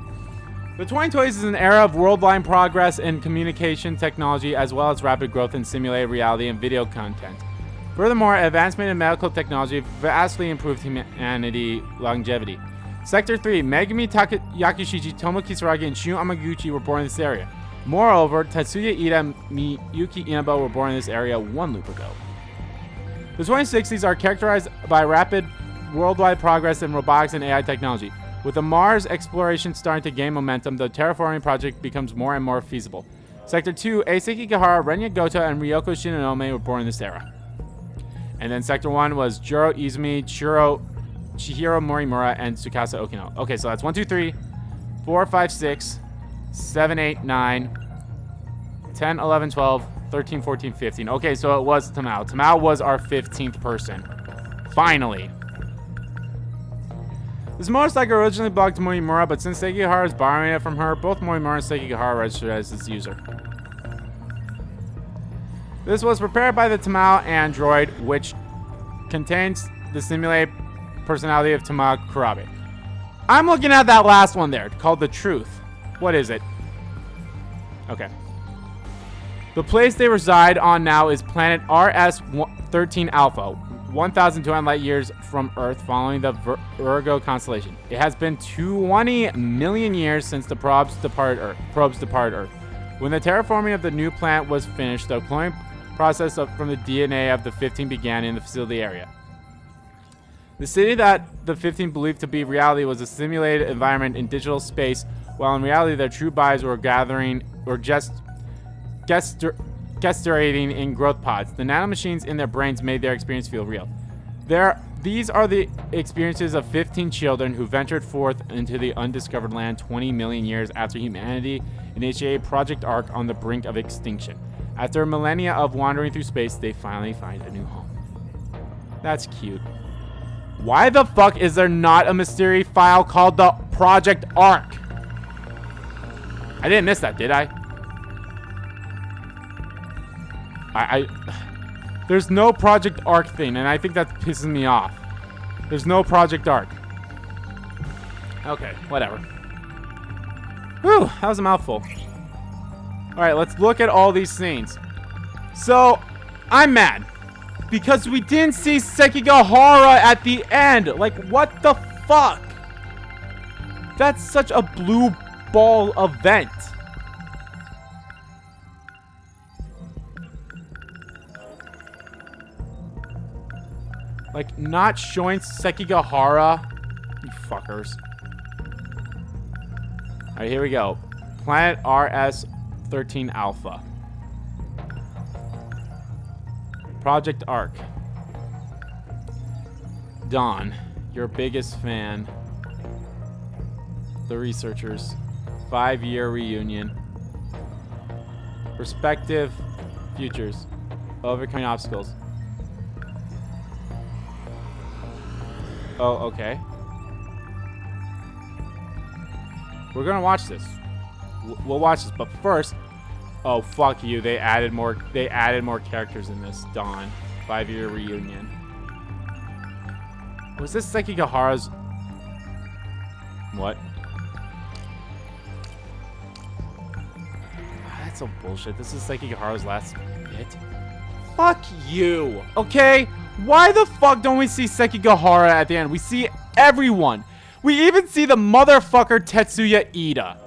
The 2020s is an era of worldwide progress in communication technology as well as rapid growth in simulated reality and video content. Furthermore, advancement in medical technology vastly improved humanity longevity. Sector 3, Megumi Yakushiji, Tomo Kisaragi, and Shun Amaguchi were born in this area. Moreover, Tetsuya Ida and Miyuki Inaba were born in this area 1 loop ago. The 2060s are characterized by rapid worldwide progress in robotics and AI technology. With the Mars exploration starting to gain momentum, the terraforming project becomes more and more feasible. Sector 2, Eiseki Gahara, Renya Goto, and Ryoko Shinonome were born in this era. And then Sector 1 was Juro Izumi, Chihiro Morimura, and Tsukasa Okino. Okay, so that's 1, 2, 3, 4, 5, 6, 7, 8, 9, 10, 11, 12, 13, 14, 15. Okay, so it was Tamao. Tamao was our 15th person. Finally. This motorcycle originally belonged to Morimura, but since Sekigahara is borrowing it from her, both Morimura and Sekigahara registered as its user. This was prepared by the Tamao android, which contains the simulated personality of Tamao Kurabe. I'm looking at that last one there, called The Truth. What is it? Okay. The place they reside on now is planet RS-13 Alpha, 1,200 light years from Earth, following the Virgo constellation. It has been 20 million years since the probes departed Earth. When the terraforming of the new planet was finished, the cloning process from the DNA of the 15 began in the facility area. The city that the 15 believed to be reality was a simulated environment in digital space, while in reality their true bodies were just gestating in growth pods. The nanomachines in their brains made their experience feel real. These are the experiences of 15 children who ventured forth into the undiscovered land 20 million years after humanity initiated Project Ark on the brink of extinction. After millennia of wandering through space, they finally find a new home. That's cute. Why the fuck is there not a mystery file called the Project Ark? I didn't miss that, did I? There's no Project Ark thing, and I think that pisses me off. There's no Project Ark. Okay, whatever. Whew, that was a mouthful. Alright, let's look at all these scenes. So, I'm mad. Because we didn't see Sekigahara at the end. Like, what the fuck? That's such a blue ball event. Like, not showing Sekigahara. You fuckers. Alright, here we go. Planet RS-13 Alpha. Project Ark. Dawn, your biggest fan. The researchers. 5-year reunion. Respective futures. Overcoming obstacles. Oh, okay. We're gonna watch this. We'll watch this, but first, Oh, fuck you. They added more characters in this. Dawn. 5-year reunion. Was this Sekigahara's... What? That's so bullshit. This is Sekigahara's last bit. Fuck you. Okay? Why the fuck don't we see Sekigahara at the end? We see everyone. We even see the motherfucker Tetsuya Ida.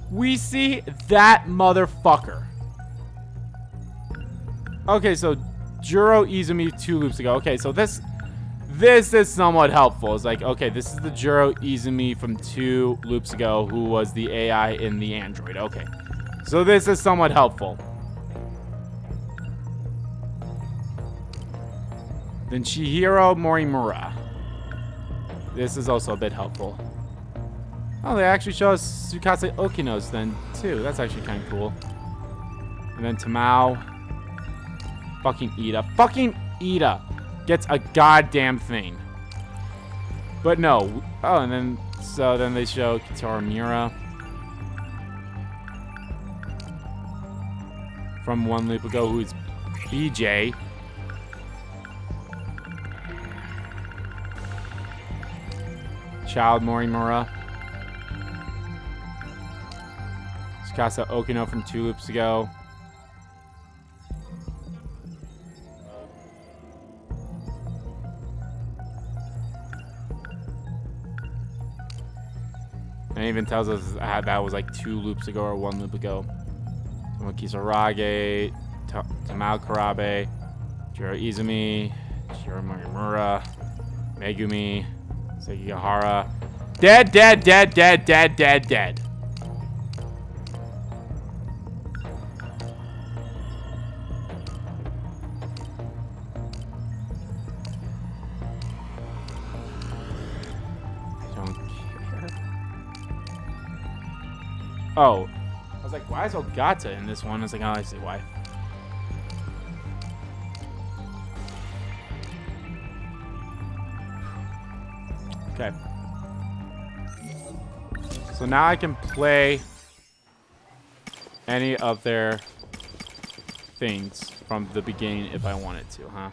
We see that motherfucker. Okay, so Juro Izumi 2 loops ago. Okay, so this is somewhat helpful. It's like, okay, this is the Juro Izumi from 2 loops ago who was the AI in the android. Okay, so this is somewhat helpful. Then Chihiro Morimura. This is also a bit helpful. Oh, they actually show us Tsukasa Okino's then, too. That's actually kind of cool. And then Tamao. Fucking Ida. Fucking Ida gets a goddamn thing. But no. Oh, and then... So then they show Kitara Miura. From 1 loop ago, who's BJ. Child Morimura. Tsukasa Okino from 2 loops ago. And it even tells us that was like 2 loops ago or 1 loop ago. Kisarage, Tamao Karabe, Jiro Izumi, Shiro Morimura, Megumi, Sekigahara. Dead, dead, dead, dead, dead, dead, dead. Don't care. Oh. I was like, why is Ogata in this one? I was like, oh, I see why. Okay. So now I can play any of their things from the beginning if I wanted to, huh?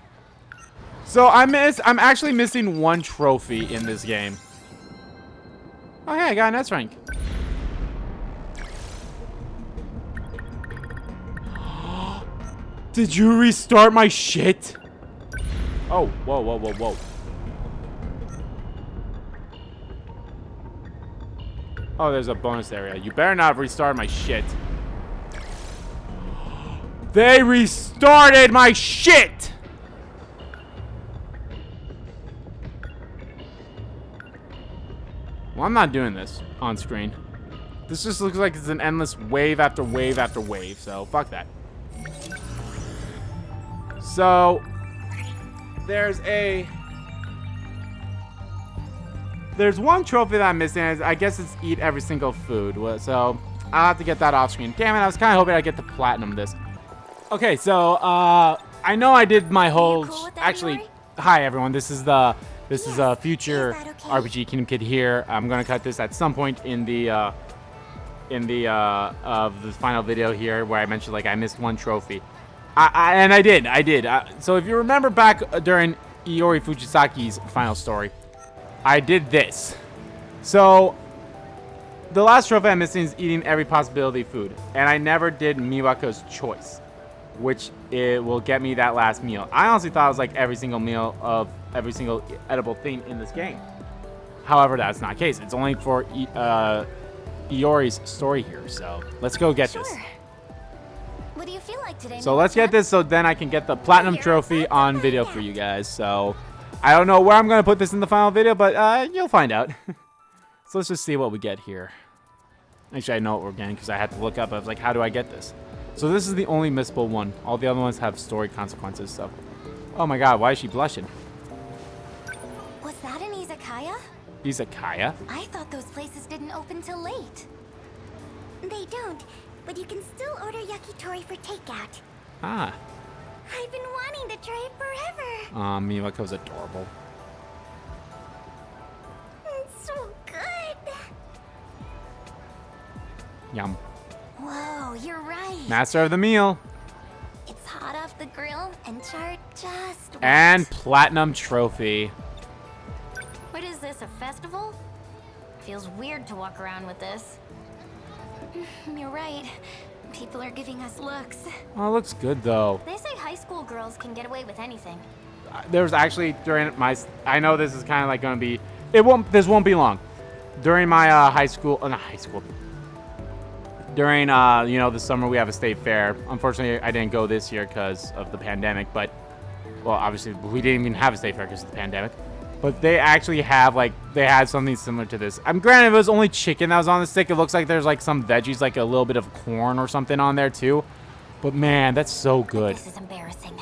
So I'm actually missing 1 trophy in this game. Oh hey, I got an S rank. Did you restart my shit? Oh, whoa, whoa, whoa, whoa. Oh, there's a bonus area. You better not restart my shit. They restarted my shit! Well, I'm not doing this on screen. This just looks like it's an endless wave after wave after wave, so fuck that. So, there's 1 trophy that I'm missing. I guess it's eat every single food. So, I'll have to get that off screen. Damn it, I was kind of hoping I'd get the platinum this. Okay, so, I know I did my whole... Actually, hi everyone. This is a future RPG Kingdom Kid here. I'm going to cut this at some point in the final video here where I mentioned, like, I missed 1 trophy. And I did. So if you remember back during Iori Fujisaki's final story, I did this. So the last trophy I'm missing is eating every possibility food. And I never did Miwako's choice, which it will get me that last meal. I honestly thought it was like every single meal of every single edible thing in this game. However, that's not the case. It's only for Iori's story here. So let's go get this. What do you feel like today? So let's get this so then I can get the platinum trophy on video for you guys. So I don't know where I'm going to put this in the final video, but you'll find out. So let's just see what we get here. Actually, I know what we're getting because I had to look up. I was like, how do I get this? So this is the only missable one. All the other ones have story consequences. So, oh my god, why is she blushing? Was that an izakaya? Izakaya? I thought those places didn't open till late. They don't. But you can still order yakitori for takeout. Ah. I've been wanting to try it forever. Miwako's adorable. It's so good. Yum. Whoa, you're right. Master of the meal. It's hot off the grill and charred just right. And platinum trophy. What is this, a festival? Feels weird to walk around with this. You're right. People are giving us looks. Oh, it looks good though. They say high school girls can get away with anything. There was actually during my, I know this is kind of like gonna be, this won't be long. During my high school, not high school. During you know, the summer we have a state fair. Unfortunately, I didn't go this year because of the pandemic. But well, obviously we didn't even have a state fair because of the pandemic. But they actually have like they had something similar to this. I'm granted it was only chicken that was on the stick. It looks like there's like some veggies, like a little bit of corn or something on there too. But man, that's so good. This is embarrassing.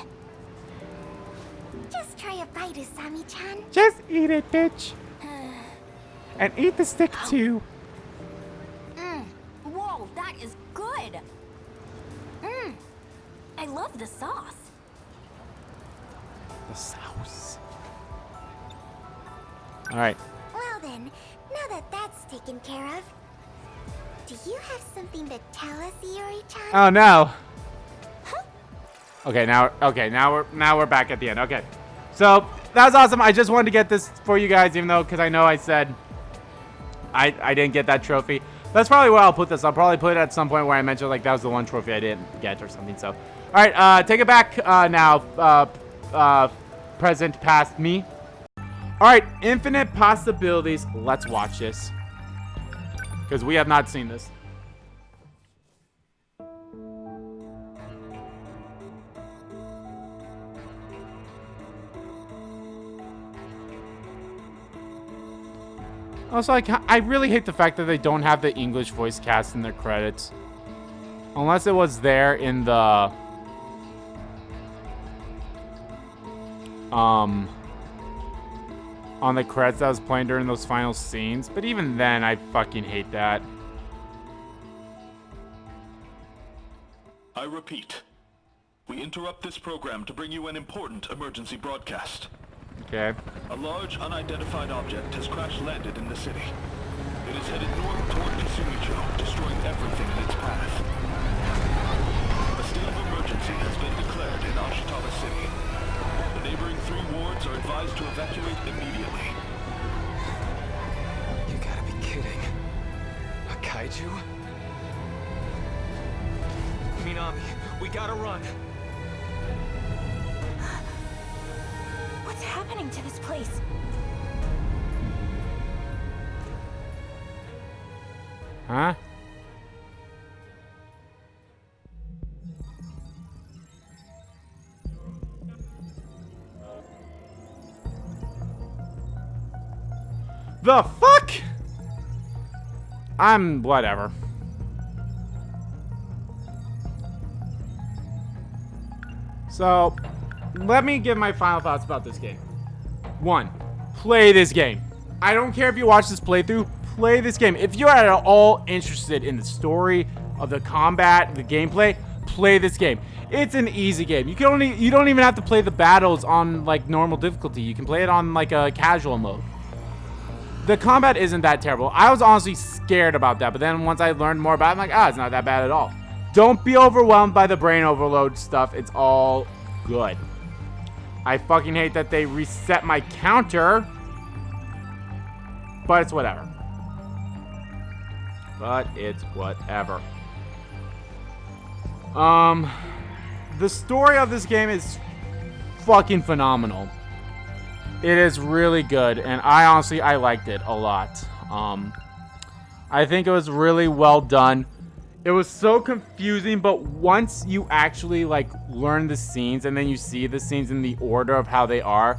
Just try a bite, Usami-chan. Just eat it, bitch. And eat the stick too. Whoa, that is good. I love the sauce. The sauce. All right. Well then, now that that's taken care of, do you have something to tell us, Iori-chan? Oh no. Okay, now we're back at the end. Okay. So, that was awesome. I just wanted to get this for you guys, even though, because I know I said I didn't get that trophy. That's probably where I'll put this. I'll probably put it at some point where I mentioned, like, that was the one trophy I didn't get or something. So, all right, take it back now. Present, past me. All right, infinite possibilities. Let's watch this. Because we have not seen this. Also, like, I really hate the fact that they don't have the English voice cast in their credits. Unless it was there in the... on the credits that was playing during those final scenes. But even then, I fucking hate that. I repeat, we interrupt this program to bring you an important emergency broadcast. Okay. A large unidentified object has crash-landed in the city. It is headed north toward Kisumicho, destroying everything in its path. A state of emergency has been declared in Ashitaba City. The neighboring 3 wards are advised to evacuate immediately. You gotta be kidding. A kaiju? Minami, we gotta run. What's happening to this place? Huh? The fuck? I'm whatever. So, let me give my final thoughts about this game. 1, play this game. I don't care if you watch this playthrough, play this game. If you're at all interested in the story of the combat, the gameplay, play this game. It's an easy game. You don't even have to play the battles on like normal difficulty. You can play it on like a casual mode. The combat isn't that terrible. I was honestly scared about that, but then once I learned more about it, I'm like, it's not that bad at all. Don't be overwhelmed by the brain overload stuff. It's all good. I fucking hate that they reset my counter, but it's whatever. The story of this game is fucking phenomenal. It is really good, and I liked it a lot. I think it was really well done. It was so confusing, but once you actually like learn the scenes and then you see the scenes in the order of how they are,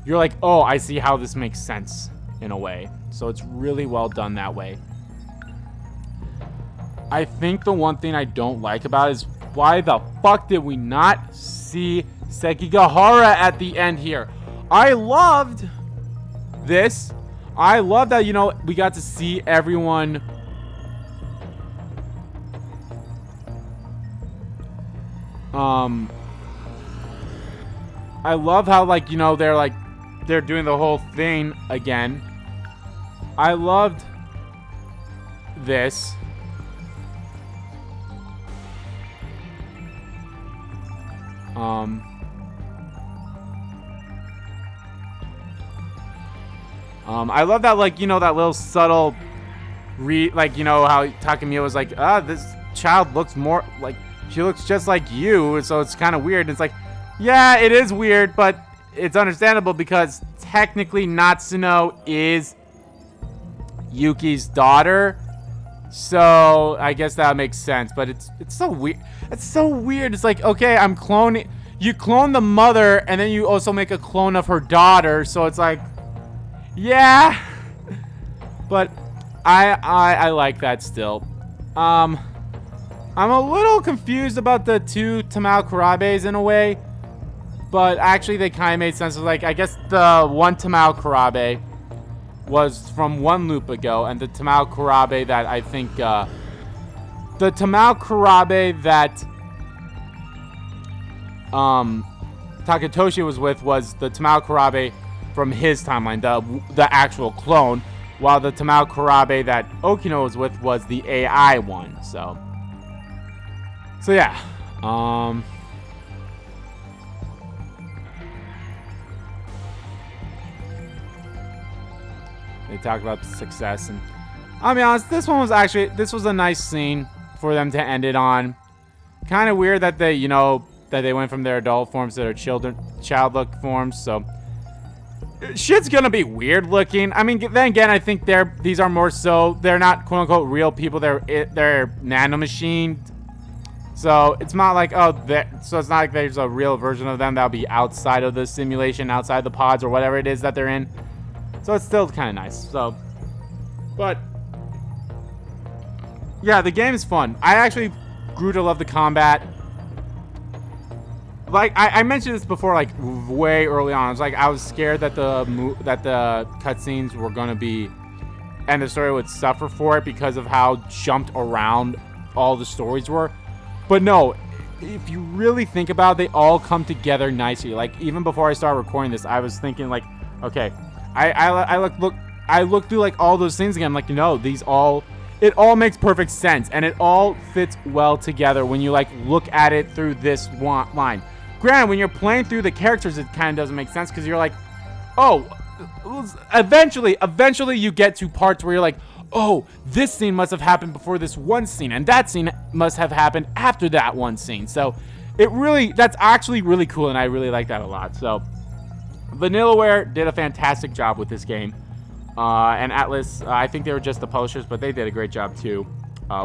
you're like, oh, I see how this makes sense in a way. So it's really well done that way. I think the one thing I don't like about it is why the fuck did we not see Sekigahara at the end here? I loved this. I love that, you know, we got to see everyone I love how, like, you know, they're doing the whole thing again. I loved this. I love that, like, you know, that little subtle like, you know, how Takemiya was like, this child looks more like, she looks just like you, so it's kind of weird. It's like, yeah, it is weird, but it's understandable because technically Natsuno is Yuki's daughter, so I guess that makes sense. But it's so weird. It's so weird. It's like, okay, I'm cloning. You clone the mother, and then you also make a clone of her daughter. So it's like, yeah. But I like that still. I'm a little confused about the two Tamao Karabes in a way, but actually they kind of made sense. Like, I guess the one Tamao Karabe was from one loop ago, and the Tamao Karabe that I think, the Tamao Karabe that, Takatoshi was with was the Tamao Karabe from his timeline, the actual clone, while the Tamao Karabe that Okino was with was the AI one, so yeah, they talk about success, and I'll be honest, this was a nice scene for them to end it on. Kind of weird that they, you know, that they went from their adult forms to their childlike forms, so shit's gonna be weird looking. I mean, then again, I think these are more so, they're not quote unquote real people, they're nanomachined. So it's not like, so it's not like there's a real version of them that'll be outside of the simulation, outside the pods or whatever it is that they're in. So it's still kind of nice. So, but yeah, the game is fun. I actually grew to love the combat. Like I mentioned this before, like way early on. I was like, I was scared that the cutscenes were gonna be, and the story would suffer for it because of how jumped around all the stories were. But no, if you really think about it, they all come together nicely. Like, even before I started recording this, I was thinking like, okay, I looked through like all those things again. I'm like, no, it all makes perfect sense, and it all fits well together when you like look at it through this line. Granted, when you're playing through the characters, it kind of doesn't make sense because you're like, oh, eventually you get to parts where you're like, oh, this scene must have happened before this one scene, and that scene must have happened after that one scene. So that's actually really cool, and I really like that a lot. So Vanillaware did a fantastic job with this game, and Atlas, I think they were just the publishers, but they did a great job too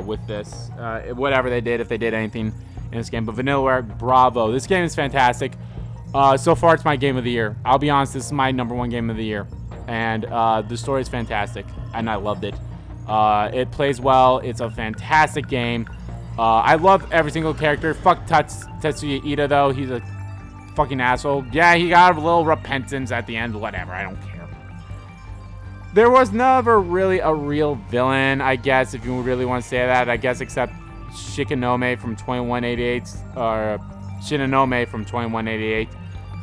with this. Whatever they did, if they did anything in this game, but Vanillaware, bravo. This game is fantastic. So far, it's my game of the year. I'll be honest, this is my #1 game of the year, and the story is fantastic, and I loved it. It plays well. It's a fantastic game. I love every single character. Fuck Tetsuya Ida, though. He's a fucking asshole. Yeah, he got a little repentance at the end. Whatever. I don't care. There was never really a real villain, I guess, if you really want to say that. I guess except Shikinome from 2188, or Shinonome from 2188.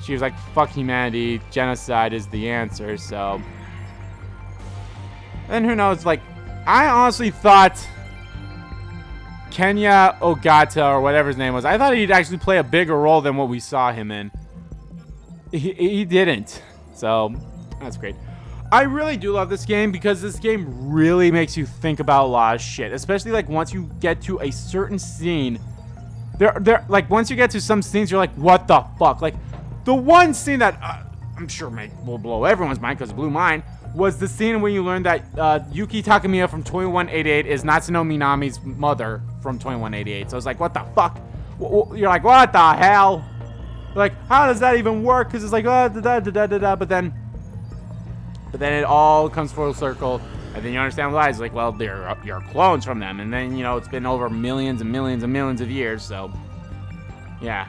She was like, fuck humanity. Genocide is the answer, so. And who knows, like, I honestly thought Kenya Ogata, or whatever his name was, I thought he'd actually play a bigger role than what we saw him in. He didn't. So, that's great. I really do love this game because this game really makes you think about a lot of shit. Especially, like, once you get to a certain scene. Like, once you get to some scenes, you're like, what the fuck? Like, the one scene that I'm sure will blow everyone's mind because it blew mine was the scene when you learn that Yuki Takemiya from 2188 is Natsuno Minami's mother from 2188. So it's like, what the fuck? You're like, what the hell? Like, how does that even work? Because it's like, but then it all comes full circle, and then you understand why. It's like, well, you're clones from them, and then, you know, it's been over millions and millions and millions of years, so yeah.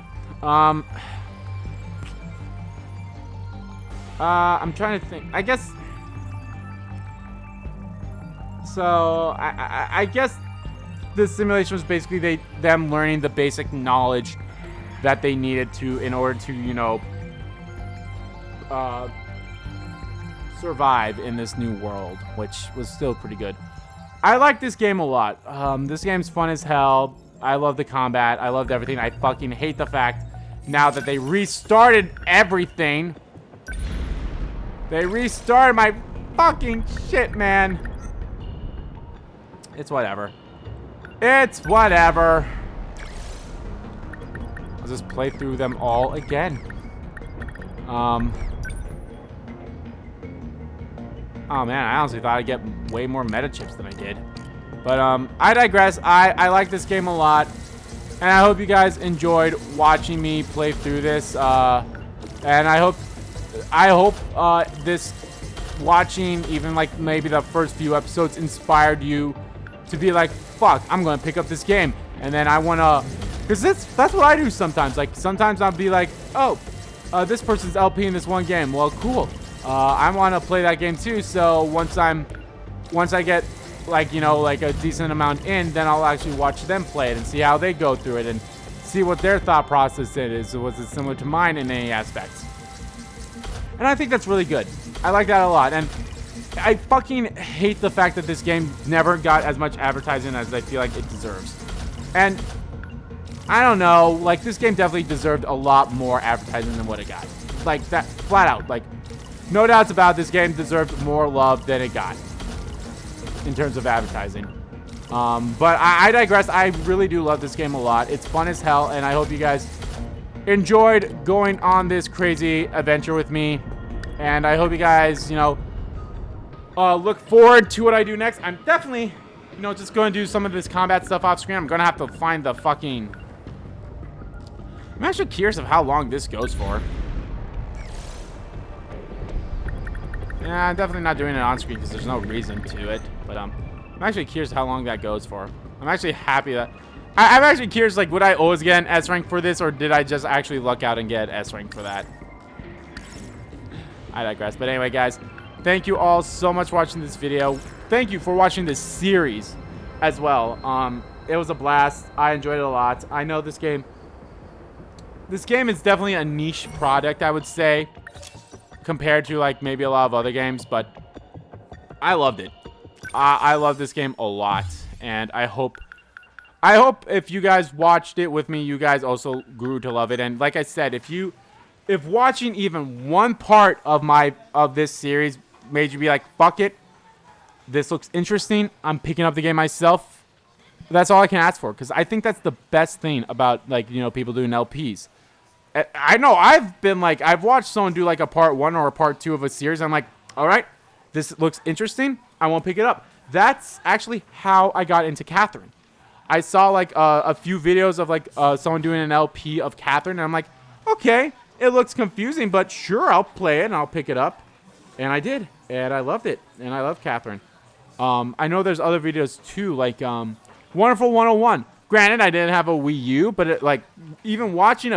I'm trying to think. I guess. So I guess this simulation was basically them learning the basic knowledge that they needed to in order to, you know, survive in this new world, which was still pretty good. I like this game a lot. This game's fun as hell. I love the combat. I loved everything. I fucking hate the fact now that they restarted everything. They restarted my fucking shit, man. It's whatever. It's whatever. I'll just play through them all again. Oh man, I honestly thought I'd get way more meta chips than I did. But I digress. I like this game a lot. And I hope you guys enjoyed watching me play through this. And I hope this watching even like maybe the first few episodes inspired you to be like, fuck, I'm gonna pick up this game. And then I wanna, because that's what I do sometimes. Like sometimes I'll be like, oh, this person's LP in this one game. Well, cool. I want to play that game too. So once I get like, you know, like a decent amount in, then I'll actually watch them play it and see how they go through it and see what their thought process is. Was it similar to mine in any aspects? And I think that's really good. I like that a lot. And I fucking hate the fact that this game never got as much advertising as I feel like it deserves. And I don't know, like this game definitely deserved a lot more advertising than what it got. Like that, flat out. Like, no doubts about it, this game deserved more love than it got in terms of advertising. But I digress. I really do love this game a lot. It's fun as hell, and I hope you guys enjoyed going on this crazy adventure with me. And I hope you guys, you know, look forward to what I do next. I'm definitely, you know, just going to do some of this combat stuff off screen. I'm going to have to find the fucking... I'm actually curious of how long this goes for. Yeah, I'm definitely not doing it on screen because there's no reason to it. But I'm actually curious how long that goes for. I'm actually happy that... I'm actually curious, like, would I always get an S rank for this, or did I just actually luck out and get S rank for that? I digress. But anyway, guys, thank you all so much for watching this video. Thank you for watching this series as well. It was a blast. I enjoyed it a lot. I know this game is definitely a niche product, I would say, compared to like maybe a lot of other games, but I loved it. I love this game a lot, and I hope if you guys watched it with me, you guys also grew to love it. And like I said, if watching even one part of this series made you be like, fuck it, this looks interesting, I'm picking up the game myself, that's all I can ask for, because I think that's the best thing about, like, you know, people doing LPs. I know I've watched someone do like a part 1 or a part 2 of a series. I'm like, all right, this looks interesting, I won't pick it up. That's actually how I got into Catherine. I saw like a few videos of like someone doing an LP of Catherine, and I'm like, okay, it looks confusing, but sure, I'll play it and I'll pick it up. And I did, and I loved it, and I love Catherine. I know there's other videos too, like Wonderful 101. Granted, I didn't have a Wii U, but it, like, even watching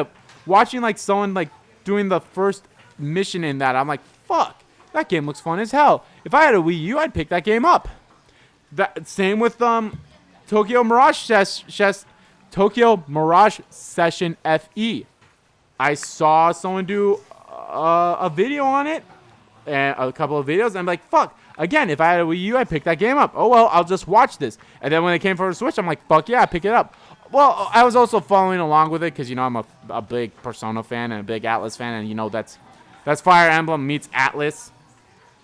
like someone like doing the first mission in that, I'm like, fuck, that game looks fun as hell. If I had a Wii U, I'd pick that game up. That same with Tokyo Mirage Session FE. I saw someone do a video on it, and a couple of videos, and I'm like, fuck. Again, if I had a Wii U, I'd pick that game up. Oh, well, I'll just watch this. And then when it came for the Switch, I'm like, fuck yeah, pick it up. Well, I was also following along with it because, you know, I'm a big Persona fan and a big Atlas fan. And, you know, that's Fire Emblem meets Atlas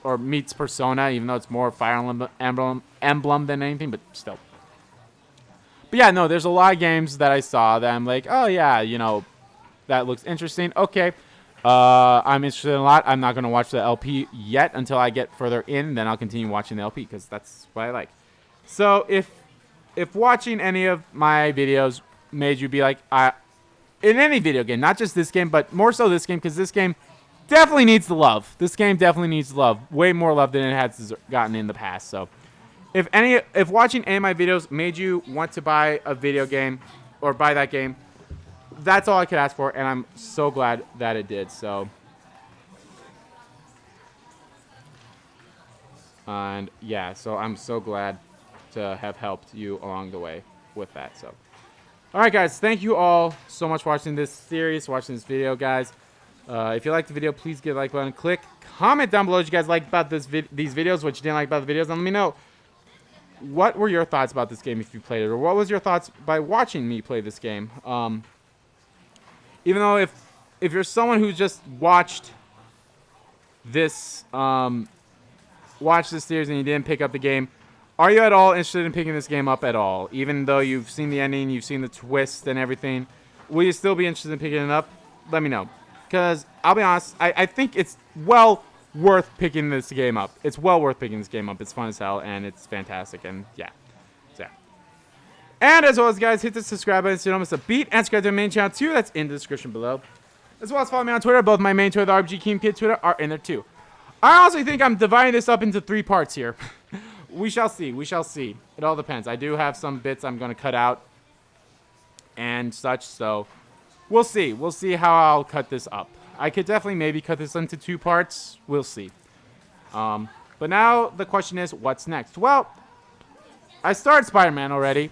or meets Persona, even though it's more Fire Emblem than anything, but still. But, yeah, no, there's a lot of games that I saw that I'm like, oh, yeah, you know, that looks interesting. Okay. I'm interested in a lot. I'm not going to watch the LP yet until I get further in. Then I'll continue watching the LP because that's what I like. So if watching any of my videos made you be like, in any video game, not just this game, but more so this game, because this game definitely needs the love. This game definitely needs love. Way more love than it has gotten in the past. So if watching any of my videos made you want to buy a video game or buy that game, that's all I could ask for, and I'm so glad that it did. So, and yeah, so I'm so glad to have helped you along the way with that. So, all right, guys, thank you all so much for watching this series, watching this video, guys. If you liked the video, please give a like button, click, comment down below what you guys liked about these videos, what you didn't like about the videos, and let me know what were your thoughts about this game if you played it, or what was your thoughts by watching me play this game. even though if you're someone who just watched this series and you didn't pick up the game, are you at all interested in picking this game up at all? Even though you've seen the ending, you've seen the twist and everything, will you still be interested in picking it up? Let me know. Because I'll be honest, I think it's well worth picking this game up. It's well worth picking this game up. It's fun as hell, and it's fantastic, and yeah. So, yeah. And as always, guys, hit the subscribe button so you don't miss a beat, and subscribe to my main channel, too. That's in the description below. As well as follow me on Twitter. Both my main Twitter, the RPG King Kid Twitter, are in there, too. I honestly think I'm dividing this up into 3 parts here. We shall see. We shall see. It all depends. I do have some bits I'm going to cut out and such, so we'll see. We'll see how I'll cut this up. I could definitely maybe cut this into 2 parts. We'll see. But now the question is, what's next? Well, I started Spider-Man already,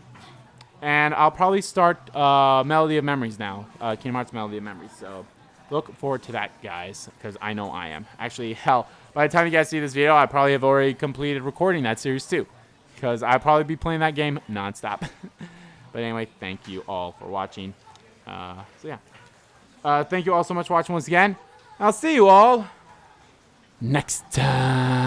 and I'll probably start Melody of Memories now. Kingdom Hearts Melody of Memories, so look forward to that, guys, because I know I am. Actually, hell, by the time you guys see this video, I probably have already completed recording that series too, because I'll probably be playing that game nonstop. But anyway, thank you all for watching. So yeah. Thank you all so much for watching once again. I'll see you all next time.